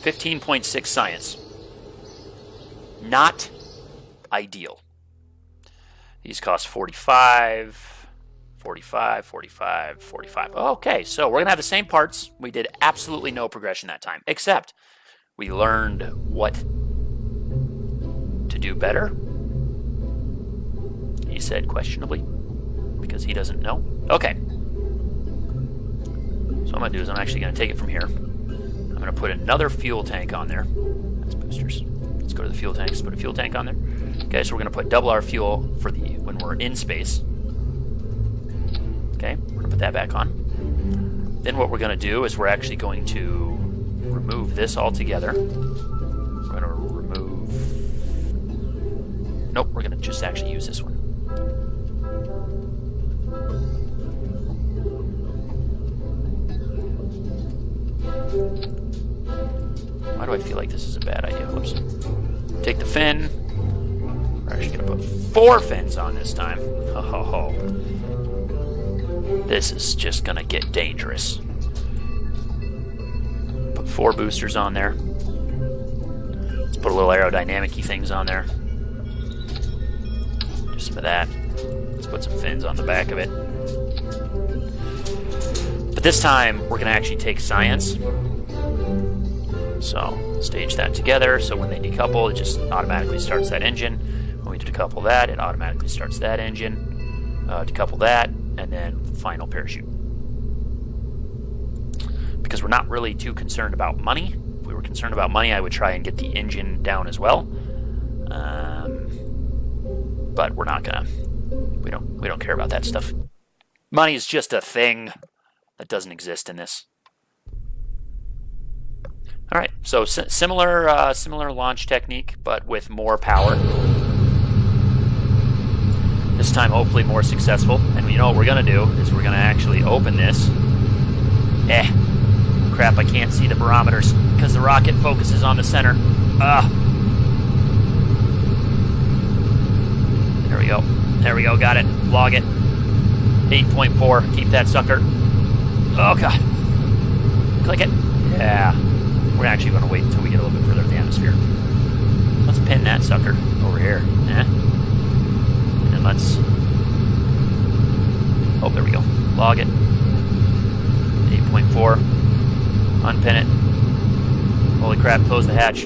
15.6 science. Not ideal. These cost 45, 45, 45, 45. Okay, so we're going to have the same parts. We did absolutely no progression that time, except we learned what to do better. He said questionably, because he doesn't know. Okay. So what I'm going to do is I'm actually going to take it from here. I'm going to put another fuel tank on there. That's boosters. Let's go to the fuel tanks. Put a fuel tank on there. Okay, so we're going to put double our fuel for when we're in space. Okay, we're going to put that back on. Then what we're going to do is we're actually going to remove this altogether. We're going to remove... Nope, we're going to just actually use this one. Why do I feel like this is a bad idea? Whoops. Take the fin. We're actually going to put 4 fins on this time. Oh. This is just going to get dangerous. Put 4 boosters on there. Let's put a little aerodynamic-y things on there. Do some of that. Let's put some fins on the back of it. But this time, we're going to actually take science. So, stage that together, so when they decouple, it just automatically starts that engine. When we decouple that, it automatically starts that engine. Decouple that, and then final parachute. Because we're not really too concerned about money. If we were concerned about money, I would try and get the engine down as well. But we're not gonna. We don't care about that stuff. Money is just a thing that doesn't exist in this. All right, so similar launch technique, but with more power. This time, hopefully, more successful. And you know what we're gonna do is we're gonna actually open this. Crap! I can't see the barometers because the rocket focuses on the center. There we go. There we go. Got it. Log it. 8.4. Keep that sucker. Oh God. Click it. Yeah. We're actually going to wait until we get a little bit further in the atmosphere. Let's pin that sucker over here. And then let's... Oh, there we go. Log it. 8.4. Unpin it. Holy crap, close the hatch.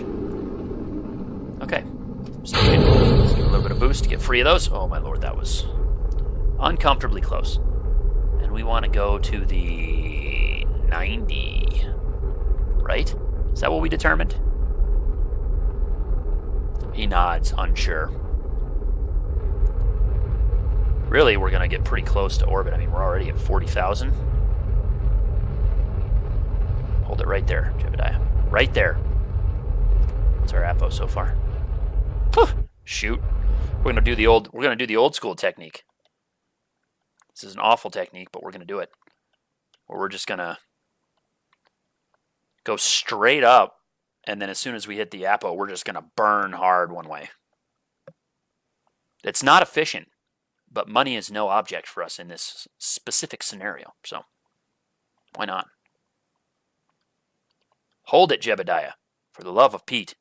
Okay. So let's give a little bit of boost to get free of those. Oh my lord, that was uncomfortably close. And we want to go to the 90. Right? Is that what we determined? He nods, unsure. Really, we're going to get pretty close to orbit. I mean, we're already at 40,000. Hold it right there, Jebediah. Right there. That's our APO so far. Shoot. We're going to do the old school technique. This is an awful technique, but we're going to do it. Where we're just going to go straight up, and then as soon as we hit the APO, we're just going to burn hard one way. It's not efficient, but money is no object for us in this specific scenario, so why not? Hold it, Jebediah, for the love of Pete.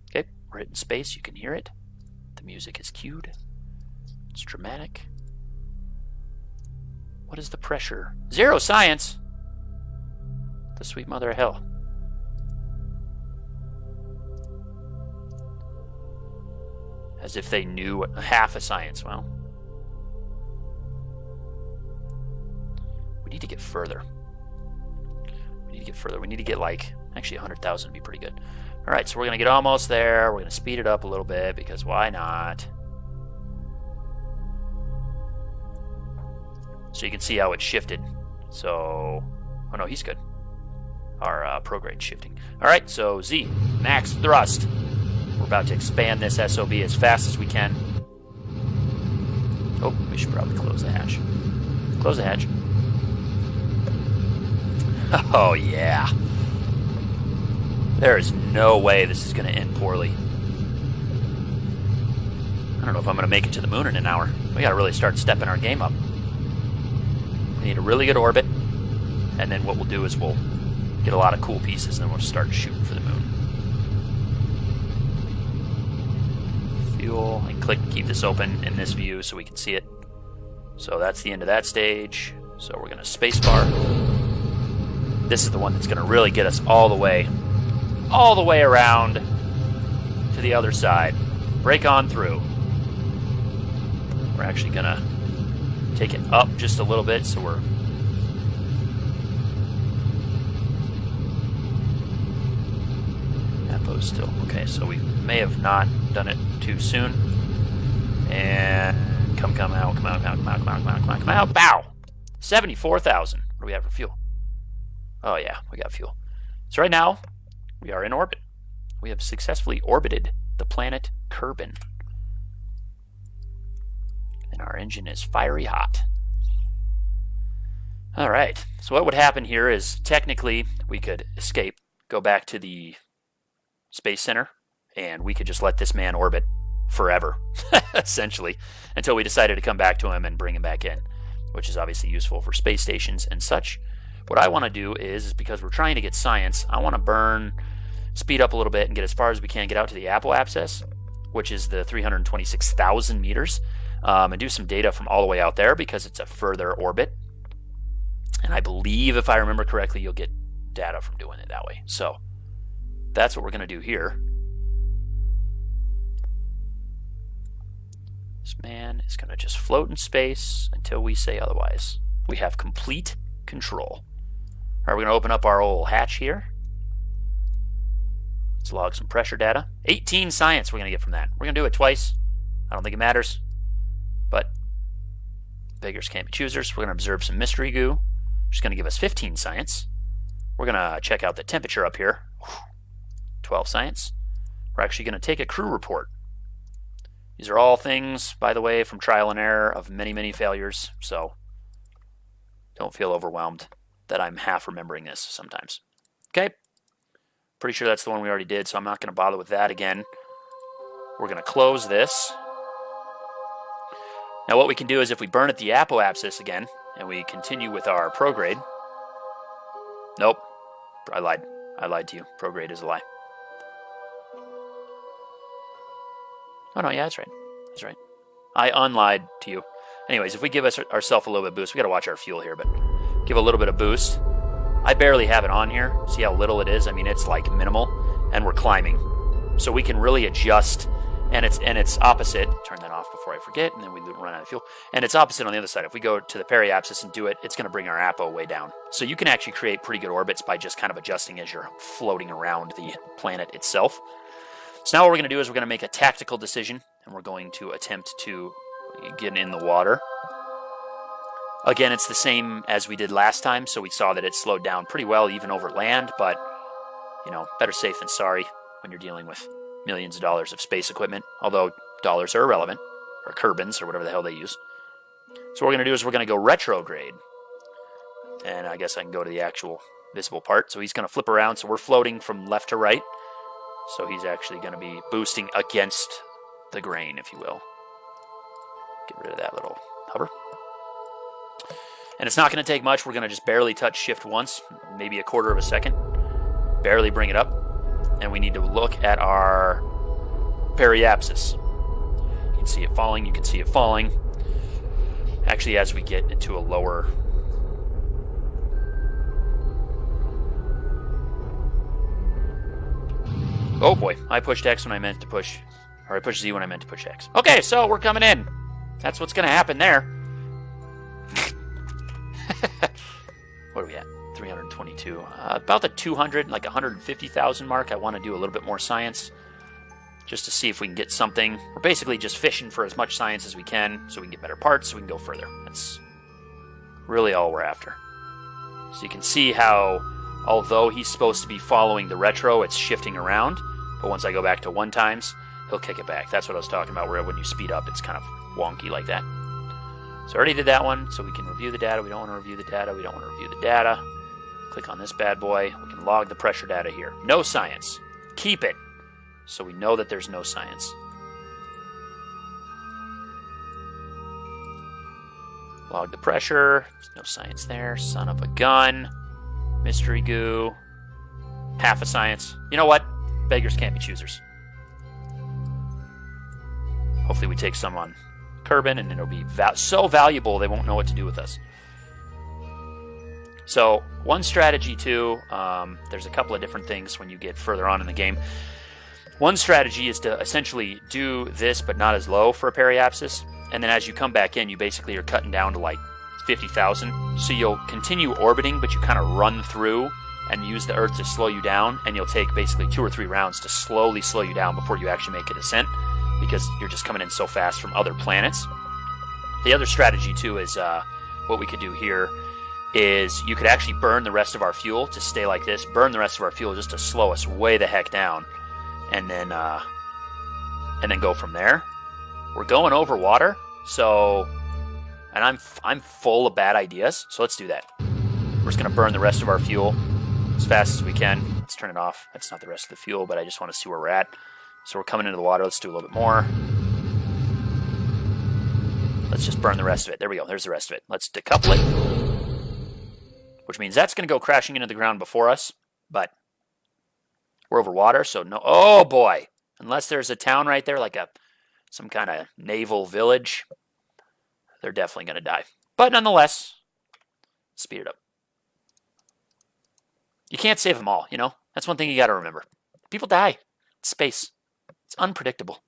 Okay, we're hitting space. You can hear it. The music is cued. It's dramatic. What is the pressure? 0 science! The sweet mother of hell. As if they knew half a science. Well, we need to get further. We need to get like, actually 100,000 would be pretty good. Alright, so we're going to get almost there. We're going to speed it up a little bit because why not? So you can see how it shifted. So, oh no, he's good. Our prograde shifting. Alright, so Z, max thrust. We're about to expand this SOB as fast as we can. Oh, we should probably close the hatch. Close the hatch. Oh, yeah. There is no way this is going to end poorly. I don't know if I'm going to make it to the moon in an hour. We got to really start stepping our game up. We need a really good orbit, and then what we'll do is we'll get a lot of cool pieces, and then we'll start shooting for the moon. Fuel, and click to keep this open in this view so we can see it. So that's the end of that stage. So we're going to spacebar. This is the one that's going to really get us all the way around to the other side. Break on through. We're actually going to take it up just a little bit so we're APO's still. Okay, so we may have not done it too soon. And come out. Bow! 74,000. What do we have for fuel? Oh yeah, we got fuel. So right now, we are in orbit. We have successfully orbited the planet Kerbin. And our engine is fiery hot. Alright, so what would happen here is technically we could escape, go back to the Space Center, and we could just let this man orbit forever, essentially, until we decided to come back to him and bring him back in, which is obviously useful for space stations and such. What I want to do is because we're trying to get science, I want to speed up a little bit and get as far as we can, get out to the APO axis, which is the 326,000 meters, and do some data from all the way out there because it's a further orbit. And I believe, if I remember correctly, you'll get data from doing it that way. So that's what we're going to do here. This man is going to just float in space until we say otherwise. We have complete control. All right, we're going to open up our old hatch here. Let's log some pressure data. 18 science we're going to get from that. We're going to do it twice. I don't think it matters. But beggars can't be choosers. We're going to observe some mystery goo. Which is going to give us 15 science. We're going to check out the temperature up here. 12 science. We're actually going to take a crew report. These are all things, by the way, from trial and error of many, many failures. So don't feel overwhelmed that I'm half remembering this sometimes. Okay. Pretty sure that's the one we already did, so I'm not going to bother with that again. We're going to close this. Now what we can do is if we burn at the apoapsis again, and we continue with our prograde. Nope. I lied. I lied to you. Prograde is a lie. Oh no, yeah, that's right. That's right. I unlied to you. Anyways, if we give ourselves a little bit of boost, we got to watch our fuel here, but give a little bit of boost. I barely have it on here. See how little it is? I mean, it's like minimal, and we're climbing. So we can really adjust and it's opposite. Turn that off before I forget, and then we run out of fuel. And it's opposite on the other side. If we go to the periapsis and do it, it's going to bring our apo way down. So you can actually create pretty good orbits by just kind of adjusting as you're floating around the planet itself. So now what we're going to do is we're going to make a tactical decision, and we're going to attempt to get in the water. Again, it's the same as we did last time, so we saw that it slowed down pretty well even over land, but, you know, better safe than sorry when you're dealing with millions of dollars of space equipment, although dollars are irrelevant, or Kerbins, or whatever the hell they use. So what we're going to do is we're going to go retrograde, and I guess I can go to the actual visible part. So he's going to flip around, so we're floating from left to right, so he's actually going to be boosting against the grain, if you will. Get rid of that little hover. And it's not going to take much. We're going to just barely touch shift once, maybe a quarter of a second. Barely bring it up. And we need to look at our periapsis. You can see it falling. You can see it falling. Actually, as we get into a lower... Oh boy, I pushed X when I meant to push... Or I pushed Z when I meant to push X. Okay, so we're coming in. That's what's going to happen there. What are we at? 322. About the 200, like 150,000 mark. I want to do a little bit more science just to see if we can get something. We're basically just fishing for as much science as we can so we can get better parts, so we can go further. That's really all we're after. So you can see how, although he's supposed to be following the retro, it's shifting around. But once I go back to 1 times, he'll kick it back. That's what I was talking about, where when you speed up, it's kind of wonky like that. So I already did that one, so we can review the data. We don't want to review the data. We don't want to review the data. Click on this bad boy. We can log the pressure data here. No science. Keep it, so we know that there's no science. Log the pressure. There's no science there. Son of a gun. Mystery goo. Half a science. You know what? Beggars can't be choosers. Hopefully we take some on Kerbin, and it'll be so valuable they won't know what to do with us. So one strategy too, there's a couple of different things when you get further on in the game. One strategy is to essentially do this but not as low for a periapsis, and then as you come back in, you basically are cutting down to like 50,000. So you'll continue orbiting, but you kind of run through and use the Earth to slow you down, and you'll take basically 2 or 3 rounds to slowly slow you down before you actually make a descent, because you're just coming in so fast from other planets. The other strategy too is what we could do here is you could actually burn the rest of our fuel to stay like this, burn the rest of our fuel just to slow us way the heck down, and then go from there. We're going over water, so, and I'm full of bad ideas, so let's do that. We're just gonna burn the rest of our fuel as fast as we can. Let's turn it off. That's not the rest of the fuel, but I just want to see where we're at. So we're coming into the water. Let's do a little bit more. Let's just burn the rest of it. There we go. There's the rest of it. Let's decouple it, which means that's going to go crashing into the ground before us, but we're over water, so no. Oh boy! Unless there's a town right there, like some kind of naval village, they're definitely going to die. But nonetheless, speed it up. You can't save them all, you know? That's one thing you got to remember. People die. It's space. It's unpredictable.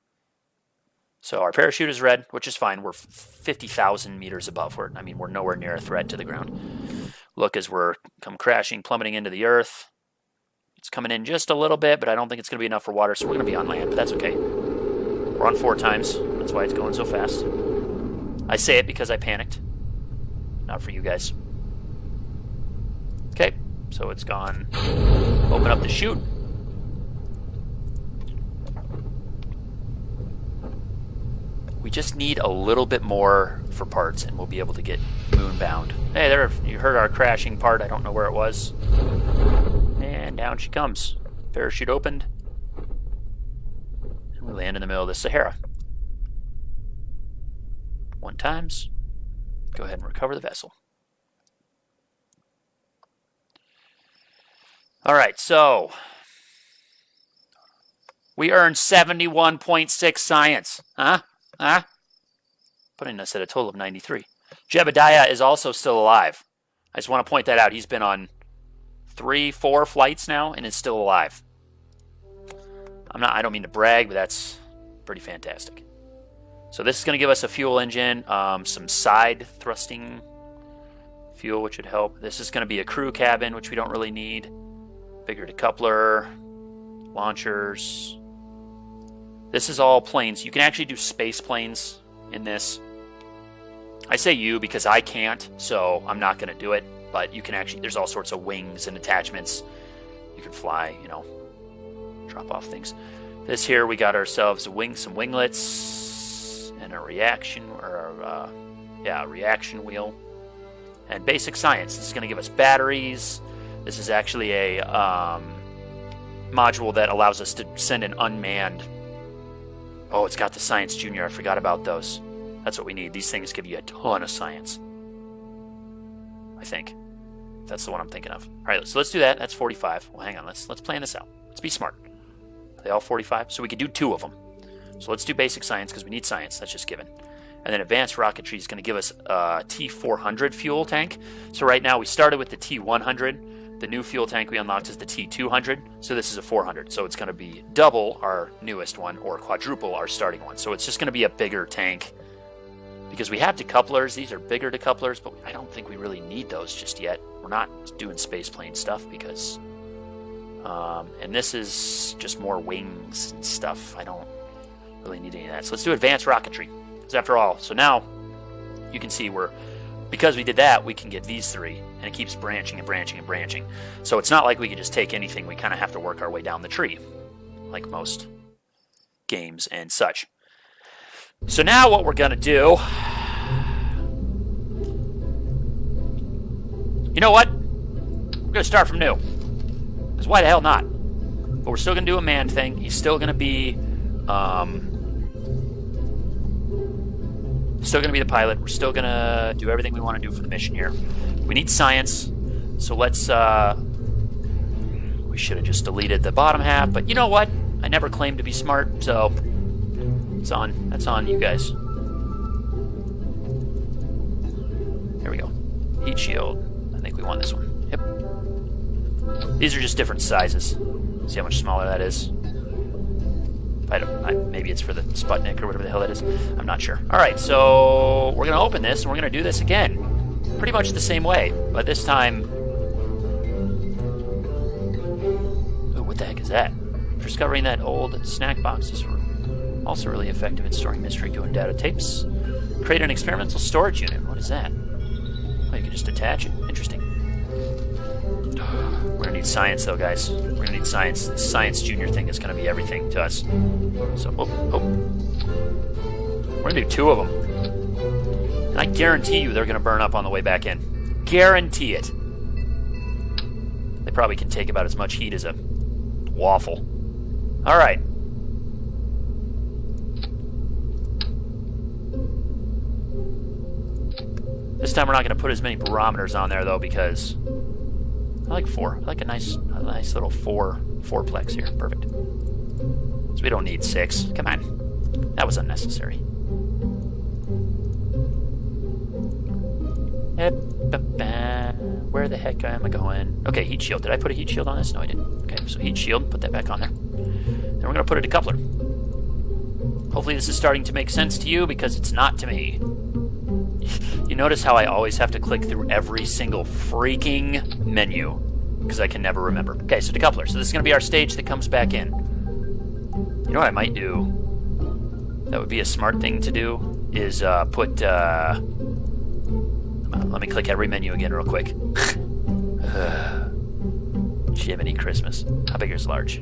So our parachute is red, which is fine. We're 50,000 meters above. We're nowhere near a threat to the ground. Look, as we're come crashing, plummeting into the Earth. It's coming in just a little bit, but I don't think it's going to be enough for water, so we're going to be on land, but that's okay. We're on 4 times. That's why it's going so fast. I say it because I panicked. Not for you guys. Okay, so it's gone. Open up the chute. We just need a little bit more for parts, and we'll be able to get moonbound. Hey, there, you heard our crashing part. I don't know where it was. And down she comes. Parachute opened. And we land in the middle of the Sahara. 1 times. Go ahead and recover the vessel. Alright, so we earned 71.6 science. Huh? Putting us at a total of 93. Jebediah is also still alive. I just want to point that out. He's been on 3, 4 flights now and is still alive. I don't mean to brag, but that's pretty fantastic. So this is going to give us a fuel engine, some side thrusting fuel, which would help. This is going to be a crew cabin, which we don't really need. Bigger decoupler, launchers. This is all planes. You can actually do space planes in this. I say you because I can't, so I'm not going to do it. But you can actually, there's all sorts of wings and attachments. You can fly, you know, drop off things. This here, we got ourselves some winglets, and a reaction, or a reaction wheel. And basic science. This is going to give us batteries. This is actually a module that allows us to send an unmanned. Oh, it's got the Science Junior. I forgot about those. That's what we need. These things give you a ton of science. I think. That's the one I'm thinking of. All right, so let's do that. That's 45. Well, hang on. Let's plan this out. Let's be smart. Are they all 45? So we could do 2 of them. So let's do basic science because we need science. That's just given. And then advanced rocketry is going to give us a T400 fuel tank. So right now we started with the T100. The new fuel tank we unlocked is the T200. So this is a 400. So it's going to be double our newest one or quadruple our starting one. So it's just going to be a bigger tank. Because we have decouplers. These are bigger decouplers, but I don't think we really need those just yet. We're not doing space plane stuff because... and this is just more wings and stuff. I don't really need any of that. So let's do advanced rocketry. Because after all, so now you can see because we did that, we can get these 3, and it keeps branching and branching and branching. So it's not like we can just take anything. We kind of have to work our way down the tree, like most games and such. So now what we're going to do, you know what? We're going to start from new. Because why the hell not? But we're still going to do a man thing. He's still going to be... Still going to be the pilot. We're still going to do everything we want to do for the mission here. We need science. So let's... we should have just deleted the bottom half. But you know what? I never claimed to be smart, so... That's on you guys. There we go. Heat shield. I think we won this one. Yep. These are just different sizes. See how much smaller that is? Maybe it's for the Sputnik or whatever the hell that is. I'm not sure. Alright, so we're going to open this and we're going to do this again. Pretty much the same way. But this time... Ooh, what the heck is that? Discovering that old snack boxes were also really effective in storing mystery doing data tapes. Create an experimental storage unit. What is that? Oh, you can just attach it. Interesting. We're going to need science, though, guys. We're going to need science. The Science Junior thing is going to be everything to us. So, We're going to do 2 of them. And I guarantee you they're going to burn up on the way back in. Guarantee it. They probably can take about as much heat as a waffle. All right. This time we're not going to put as many barometers on there, though, because I like 4. I like a nice little fourplex here. Perfect. So we don't need 6. Come on. That was unnecessary. Where the heck am I going? Okay, heat shield. Did I put a heat shield on this? No, I didn't. Okay, so heat shield. Put that back on there. Then we're going to put a decoupler. Hopefully this is starting to make sense to you, because it's not to me. You notice how I always have to click through every single freaking menu because I can never remember. Okay, so decoupler. So this is going to be our stage that comes back in. You know what I might do? That would be a smart thing to do is put... let me click every menu again real quick. Jiminy Christmas. How big is large?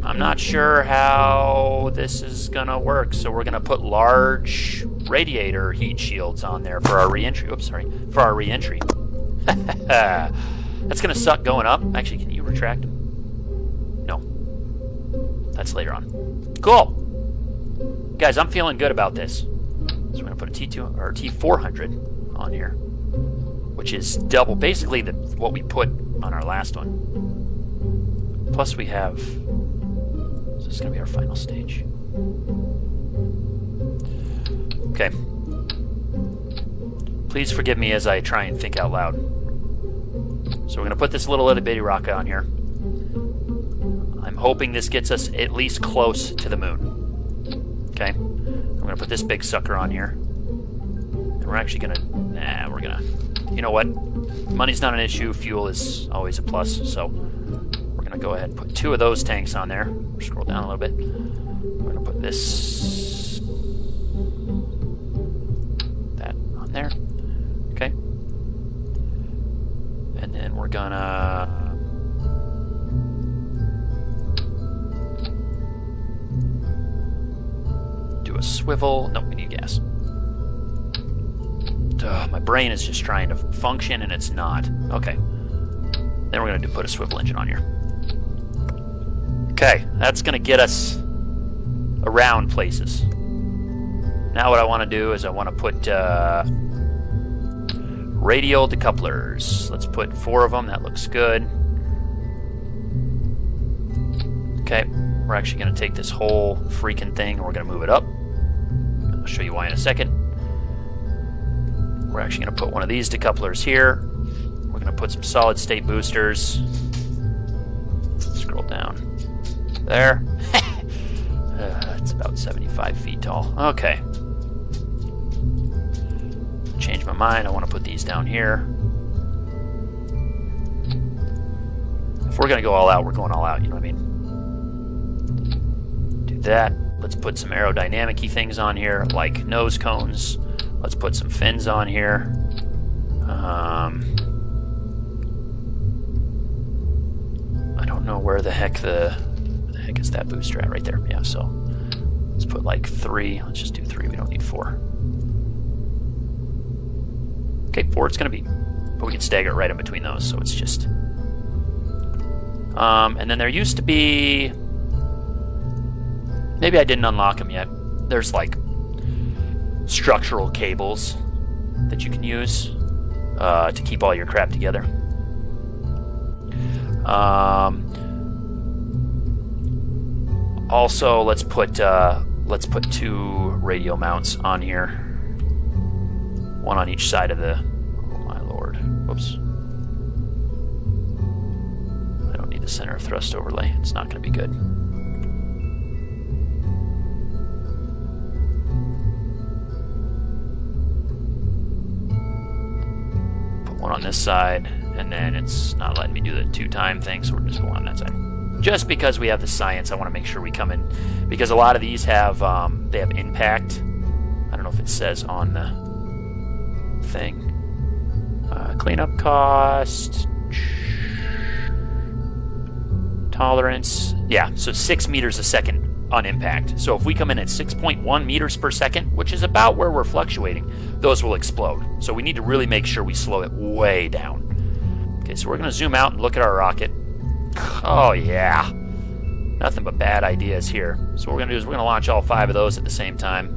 I'm not sure how this is gonna work, so we're gonna put large radiator heat shields on there for our re-entry. Oops, sorry. For our re-entry. That's gonna suck going up. Actually, can you retract them? No. That's later on. Cool. Guys, I'm feeling good about this. So we're gonna put a T2 or T400 on here, which is double, basically what we put on our last one. Plus we have. So this is going to be our final stage. Okay. Please forgive me as I try and think out loud. So we're going to put this little itty bitty rocket on here. I'm hoping this gets us at least close to the moon. Okay? I'm going to put this big sucker on here. And we're actually going to... Nah, we're going to... You know what? Money's not an issue. Fuel is always a plus. So we're going to go ahead and put 2 of those tanks on there. Scroll down a little bit. We're going to put this... that on there. Okay. And then we're going to... do a swivel. Nope, we need gas. My brain is just trying to function and it's not. Okay. Then we're going to put a swivel engine on here. Okay, that's going to get us around places. Now what I want to do is I want to put radial decouplers. Let's put 4 of them. That looks good. Okay, we're actually going to take this whole freaking thing and we're going to move it up. I'll show you why in a second. We're actually going to put one of these decouplers here. We're going to put some solid state boosters. Scroll down. There. It's about 75 feet tall. Okay. Change my mind. I want to put these down here. If we're going to go all out, we're going all out. You know what I mean? Do that. Let's put some aerodynamic-y things on here, like nose cones. Let's put some fins on here. I don't know where the heck is that booster at right there. Yeah, so let's put like 3. Let's just do 3. We don't need 4. Okay, 4 it's going to be. But we can stagger it right in between those, so it's just... and then there used to be... Maybe I didn't unlock them yet. There's like structural cables that you can use to keep all your crap together. Also, let's put 2 radio mounts on here. 1 on each side of the... Oh my lord. Whoops. I don't need the center of thrust overlay. It's not going to be good. One on this side, and then it's not letting me do the 2-time thing, so we're just going on that side. Just because we have the science, I want to make sure we come in, because a lot of these have they have impact. I don't know if it says on the thing. Cleanup cost, tolerance, yeah. So 6 meters a second on impact. So if we come in at 6.1 meters per second, which is about where we're fluctuating, those will explode. So we need to really make sure we slow it way down. Okay, so we're going to zoom out and look at our rocket. Oh yeah, nothing but bad ideas here. So what we're going to do is we're going to launch all 5 of those at the same time.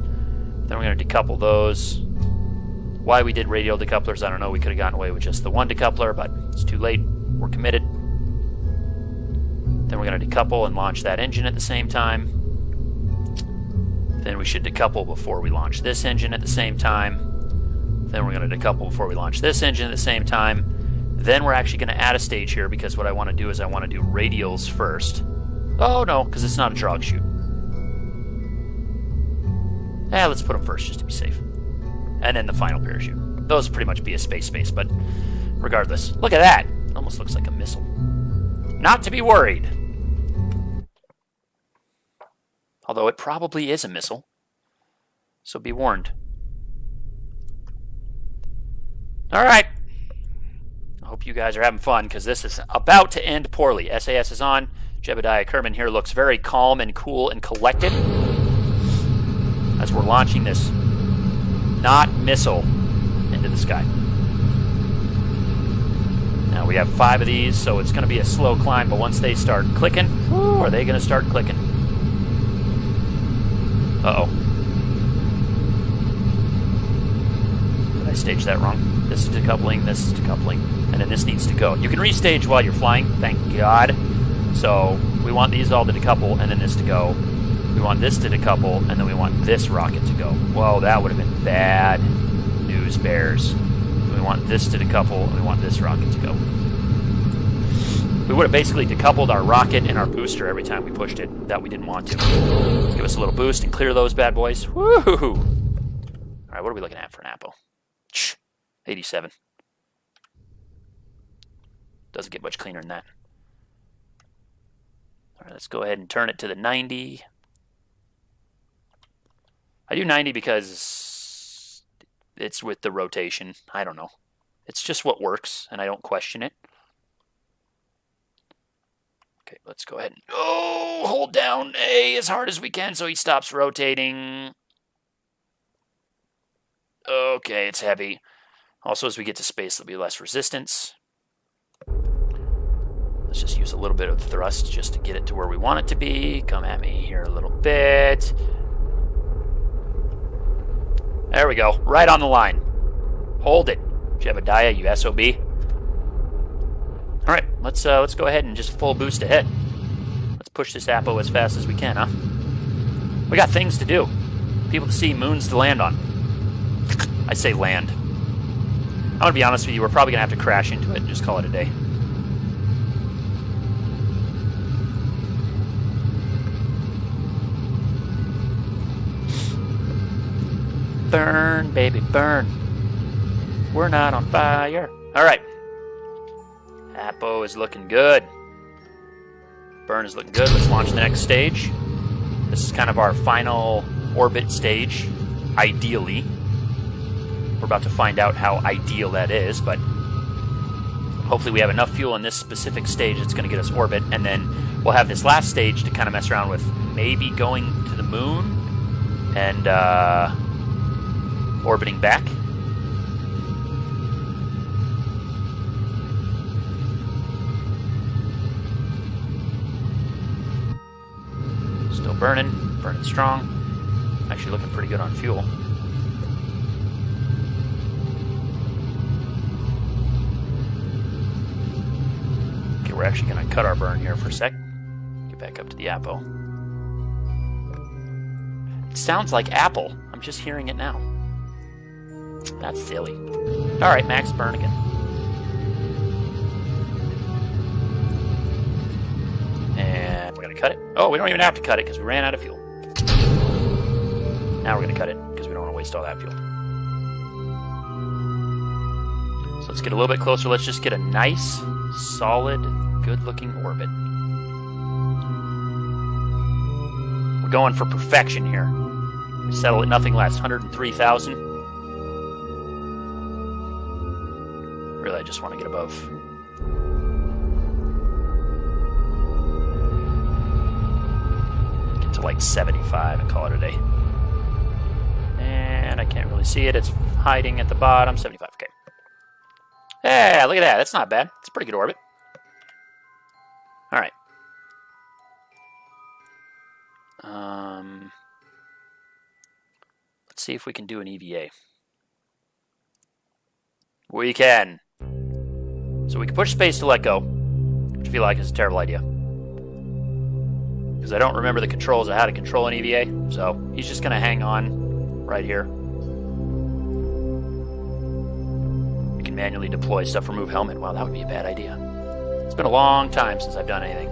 Then we're going to decouple those. Why we did radial decouplers, I don't know. We could have gotten away with just the 1 decoupler, but it's too late. We're committed. Then we're going to decouple and launch that engine at the same time. Then we should decouple before we launch this engine at the same time. Then we're going to decouple before we launch this engine at the same time. Then we're actually going to add a stage here, because what I want to do is I want to do radials first. Oh no, because it's not a drag chute. Let's put them first just to be safe. And then the final parachute. Those pretty much be a space, but regardless. Look at that! It almost looks like a missile. Not to be worried. Although it probably is a missile. So be warned. Alright. I hope you guys are having fun, because this is about to end poorly. SAS is on. Jebediah Kerman here looks very calm and cool and collected as we're launching this not missile into the sky. Now we have 5 of these, so it's going to be a slow climb, but once they start clicking, whoo, are they going to start clicking? Uh-oh. Did I stage that wrong? This is decoupling, this is decoupling, and then this needs to go. You can restage while you're flying, thank God. So we want these all to decouple, and then this to go. We want this to decouple, and then we want this rocket to go. Whoa, that would have been bad news bears. We want this to decouple, and we want this rocket to go. We would have basically decoupled our rocket and our booster every time we pushed it that we didn't want to. Let's give us a little boost and clear those bad boys. Woohoo! All right, what are we looking at for an Apo? 87. Doesn't get much cleaner than that. All right, let's go ahead and turn it to the 90. I do 90 because it's with the rotation. I don't know. It's just what works, and I don't question it. Okay, let's go ahead and hold down A as hard as we can so he stops rotating. Okay, it's heavy. Also, as we get to space, there'll be less resistance. Let's just use a little bit of thrust just to get it to where we want it to be. Come at me here a little bit. There we go. Right on the line. Hold it. Jebediah, you SOB. All right, let's go ahead and just full boost ahead. Let's push this Apo as fast as we can, huh? We got things to do. People to see, moons to land on. I say land. I'm gonna be honest with you, we're probably gonna have to crash into it and just call it a day. Burn, baby, burn. We're not on fire. All right. Apo is looking good. Burn is looking good. Let's launch the next stage. This is kind of our final orbit stage, ideally. We're about to find out how ideal that is, but hopefully we have enough fuel in this specific stage that's going to get us orbit, and then we'll have this last stage to kind of mess around with maybe going to the moon and orbiting back. Still burning strong. Actually looking pretty good on fuel. Okay, we're actually going to cut our burn here for a sec. Get back up to the Apo. It sounds like Apple. I'm just hearing it now. That's silly. All right, max burn again. And we're going to cut it. Oh, we don't even have to cut it because we ran out of fuel. Now we're going to cut it because we don't want to waste all that fuel. So let's get a little bit closer. Let's just get a nice, solid, good-looking orbit. We're going for perfection here. We settle at nothing less, 103,000. Really, I just want to get above. Get to like 75 and call it a day. And I can't really see it. It's hiding at the bottom. 75, okay. Yeah, look at that. That's not bad. It's a pretty good orbit. All right. Let's see if we can do an EVA. We can. So we can push space to let go, which I feel like is a terrible idea. Because I don't remember the controls of how to control an EVA, so he's just going to hang on right here. We can manually deploy stuff, remove helmet. Wow, that would be a bad idea. It's been a long time since I've done anything.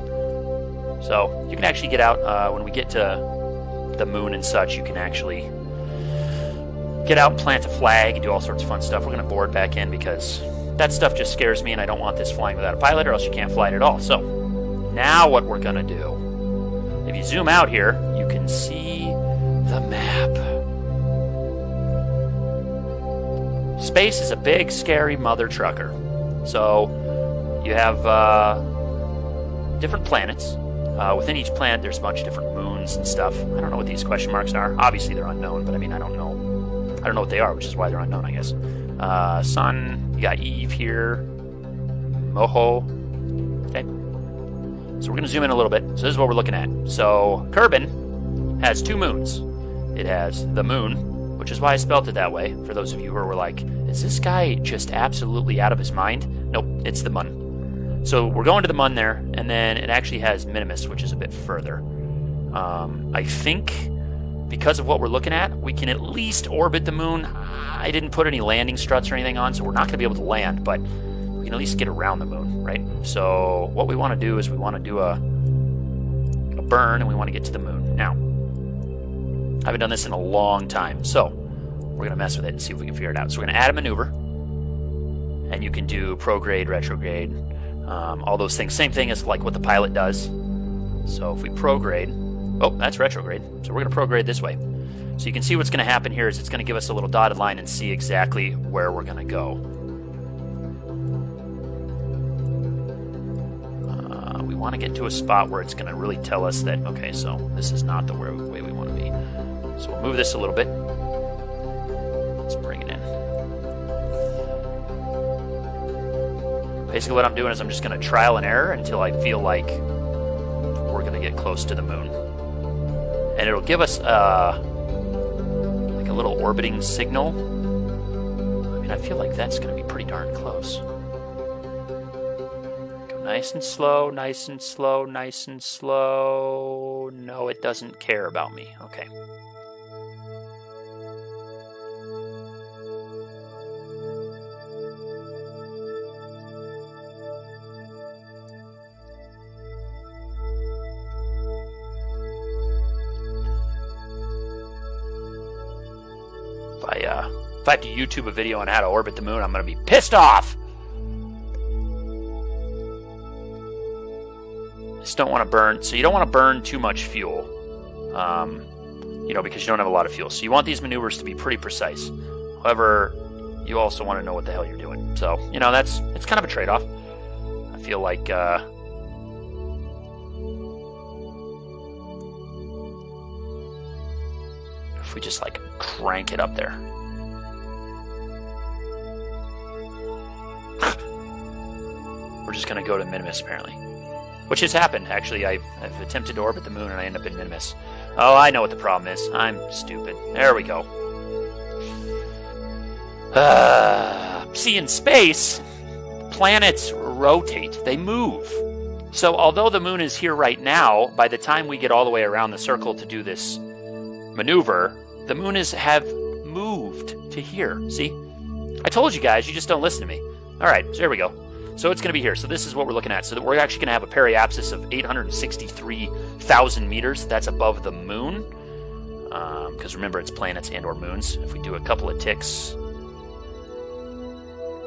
So you can actually get out, when we get to the moon and such, you can actually get out, plant a flag, and do all sorts of fun stuff. We're going to board back in because that stuff just scares me and I don't want this flying without a pilot or else you can't fly it at all. So now what we're going to do, if you zoom out here, you can see the map. Space is a big, scary mother trucker. So you have different planets. Within each planet, there's a bunch of different moons and stuff. I don't know what these question marks are. Obviously, they're unknown, but I mean, I don't know what they are, which is why they're unknown, I guess. Sun, you got Eve here, Moho. Okay. So we're going to zoom in a little bit. So this is what we're looking at. So Kerbin has two moons. It has the moon, which is why I spelt it that way. For those of you who were like, is this guy just absolutely out of his mind? Nope, it's the Mun. So we're going to the Mun there, and then it actually has Minimus, which is a bit further. I think because of what we're looking at, we can at least orbit the moon. I didn't put any landing struts or anything on, so we're not going to be able to land, but we can at least get around the moon, right? So what we want to do is we want to do a burn, and we want to get to the moon. Now, I haven't done this in a long time, so we're going to mess with it and see if we can figure it out. So we're going to add a maneuver, and you can do prograde, retrograde, all those things. Same thing as like what the pilot does. So if we prograde, oh, that's retrograde. So we're going to prograde this way. So you can see what's going to happen here is it's going to give us a little dotted line and see exactly where we're going to go. We want to get to a spot where it's going to really tell us that, okay, so this is not the way we want to be. So we'll move this a little bit. Let's bring it in. Basically what I'm doing is I'm just going to trial and error until I feel like we're going to get close to the moon. And it'll give us like a little orbiting signal. I mean, I feel like that's going to be pretty darn close. Nice and slow, nice and slow, nice and slow. No, it doesn't care about me. Okay. If I have to YouTube a video on how to orbit the moon, I'm going to be pissed off. Just don't want to burn. So you don't want to burn too much fuel, you know, because you don't have a lot of fuel. So you want these maneuvers to be pretty precise. However, you also want to know what the hell you're doing. So, you know, it's kind of a trade-off. I feel like if we just like crank it up there. We're just going to go to minimus, apparently. Which has happened, actually. I've attempted to orbit the moon, and I end up in minimus. Oh, I know what the problem is. I'm stupid. There we go. See, in space, planets rotate. They move. So although the moon is here right now, by the time we get all the way around the circle to do this maneuver, the moon have moved to here. See? I told you guys, you just don't listen to me. All right, so here we go. So it's going to be here. So this is what we're looking at. So we're actually going to have a periapsis of 863,000 meters. That's above the moon. Because remember, it's planets and or moons. If we do a couple of ticks,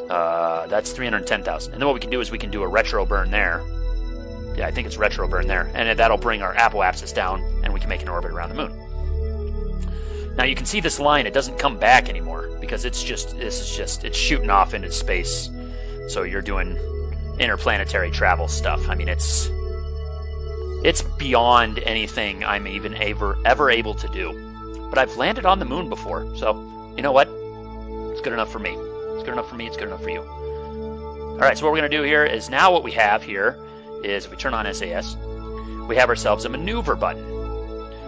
that's 310,000. And then what we can do is we can do a retro burn there. Yeah, I think it's retro burn there. And that'll bring our apoapsis down, and we can make an orbit around the moon. Now you can see this line. It doesn't come back anymore because it's shooting off into space. So you're doing interplanetary travel stuff. I mean, it's beyond anything I'm even ever able to do. But I've landed on the moon before, so you know what? It's good enough for me. It's good enough for me. It's good enough for you. All right. So what we're going to do here is now what we have here is if we turn on SAS, we have ourselves a maneuver button.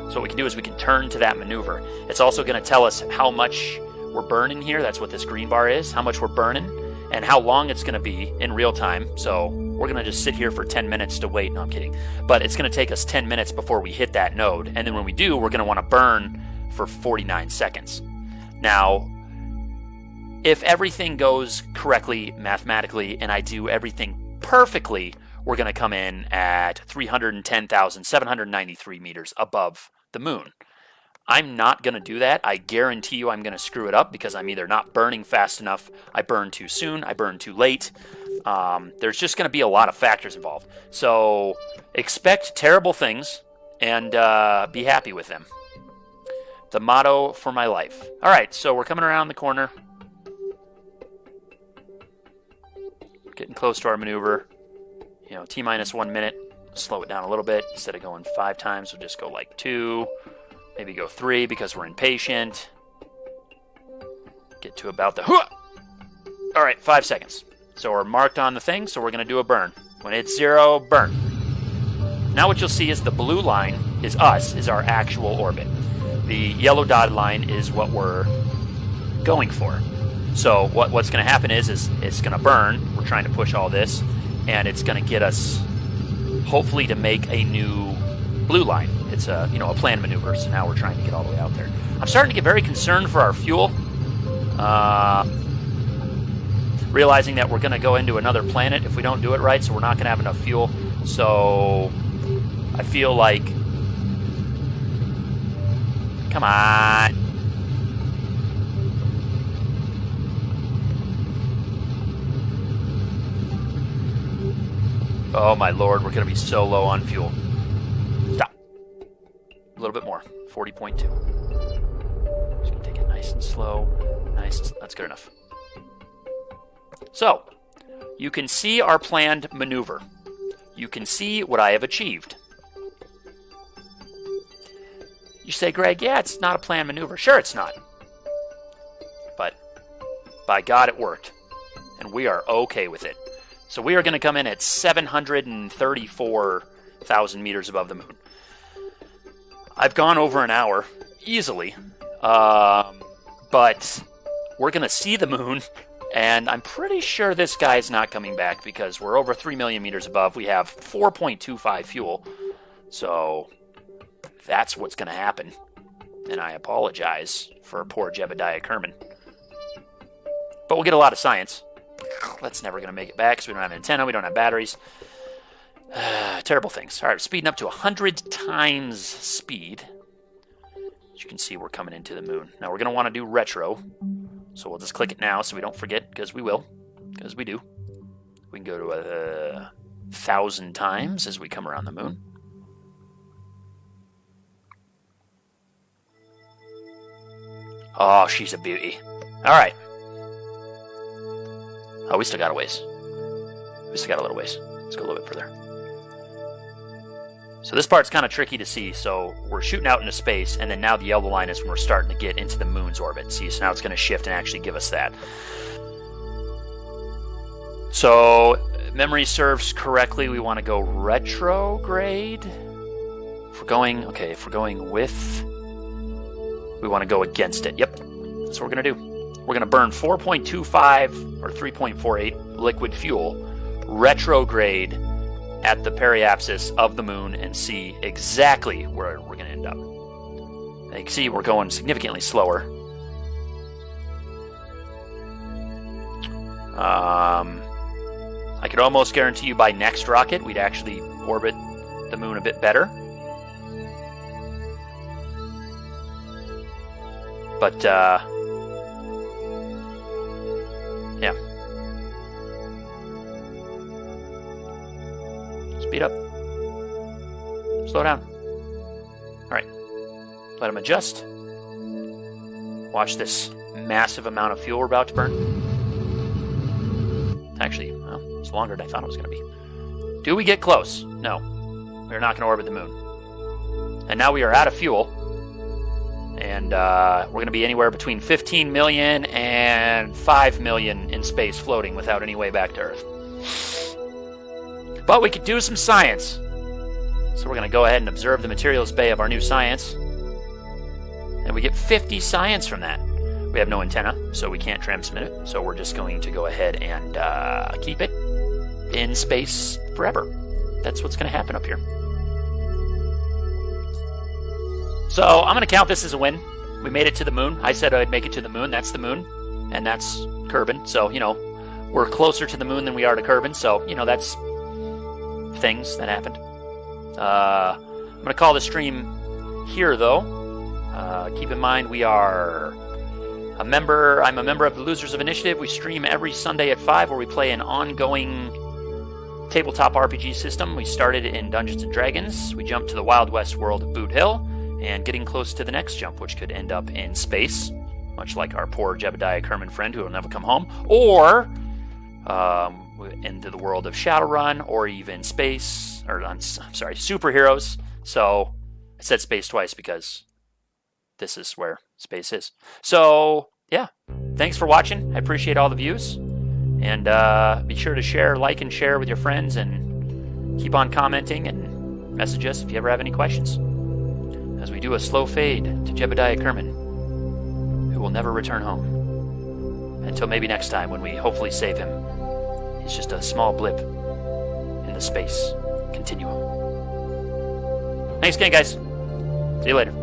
So what we can do is we can turn to that maneuver. It's also going to tell us how much we're burning here. That's what this green bar is. How much we're burning. And how long it's going to be in real time. So we're going to just sit here for 10 minutes to wait. No, I'm kidding. But it's going to take us 10 minutes before we hit that node. And then when we do, we're going to want to burn for 49 seconds. Now, if everything goes correctly mathematically and I do everything perfectly, we're going to come in at 310,793 meters above the moon. I'm not going to do that. I guarantee you I'm going to screw it up because I'm either not burning fast enough, I burn too soon, I burn too late. There's just going to be a lot of factors involved. So expect terrible things and be happy with them. The motto for my life. All right, so we're coming around the corner. Getting close to our maneuver. You know, T-minus 1 minute. Slow it down a little bit. Instead of going 5 times, we'll just go like 2. Maybe go 3 because we're impatient. Get to about the... All right, 5 seconds. So we're marked on the thing, so we're going to do a burn. When it's 0, burn. Now what you'll see is the blue line is us, is our actual orbit. The yellow dotted line is what we're going for. So what's going to happen is it's going to burn. We're trying to push all this, and it's going to get us, hopefully, to make a new blue line. It's a planned maneuver, so now we're trying to get all the way out there. I'm starting to get very concerned for our fuel. realizing that we're going to go into another planet if we don't do it right, so we're not going to have enough fuel. So I feel like... Come on. Oh my lord, we're going to be so low on fuel. Stop. A little bit more. 40.2. Just going to take it nice and slow. Nice. That's good enough. So, you can see our planned maneuver. You can see what I have achieved. You say, Greg, yeah, it's not a planned maneuver. Sure, it's not. But, by God, it worked. And we are okay with it. So we are going to come in at 734,000 meters above the moon. I've gone over an hour, easily. But we're going to see the moon, and I'm pretty sure this guy's not coming back because we're over 3 million meters above. We have 4.25 fuel. So that's what's going to happen. And I apologize for poor Jebediah Kerman. But we'll get a lot of science. That's never going to make it back because we don't have an antenna, we don't have batteries. Terrible things. All right, we're speeding up to 100 times speed. As you can see, we're coming into the moon. Now, we're going to want to do retro. So we'll just click it now so we don't forget, because we will. Because we do. We can go to 1,000 times as we come around the moon. Oh, she's a beauty. All right. Oh, we still got a ways. We still got a little ways. Let's go a little bit further. So this part's kind of tricky to see. So we're shooting out into space, and then now the yellow line is when we're starting to get into the moon's orbit. See, so now it's going to shift and actually give us that. So, memory serves correctly, we want to go retrograde. If we're going with, we want to go against it. Yep, that's what we're going to do. We're going to burn 4.25 or 3.48 liquid fuel, retrograde at the periapsis of the moon, and see exactly where we're going to end up. Now you can see we're going significantly slower. I could almost guarantee you by next rocket we'd actually orbit the moon a bit better. But, yeah. Speed up. Slow down. Alright. Let them adjust. Watch this massive amount of fuel we're about to burn. Actually, well, it's longer than I thought it was going to be. Do we get close? No. We're not going to orbit the moon. And now we are out of fuel. And we're going to be anywhere between 15 million and 5 million in space floating without any way back to Earth. But we could do some science. So we're going to go ahead and observe the materials bay of our new science. And we get 50 science from that. We have no antenna, so we can't transmit it. So we're just going to go ahead and keep it in space forever. That's what's going to happen up here. So I'm going to count this as a win. We made it to the moon. I said I'd make it to the moon. That's the moon. And that's Kerbin. So, you know, we're closer to the moon than we are to Kerbin. So, you know, that's things that happened. I'm going to call the stream here, though. Keep in mind we are I'm a member of the Losers of Initiative. We stream every Sunday at 5 where we play an ongoing tabletop RPG system. We started in Dungeons & Dragons. We jumped to the Wild West world of Boot Hill, and getting close to the next jump, which could end up in space, much like our poor Jebediah Kerman friend who will never come home, or into the world of Shadowrun, or even space, or I'm sorry, superheroes. So I said space twice because this is where space is. So yeah, thanks for watching. I appreciate all the views, and be sure to share, like, and share with your friends, and keep on commenting and message us if you ever have any questions. As we do a slow fade to Jebediah Kerman, who will never return home. Until maybe next time when we hopefully save him. He's just a small blip in the space continuum. Thanks again, guys. See you later.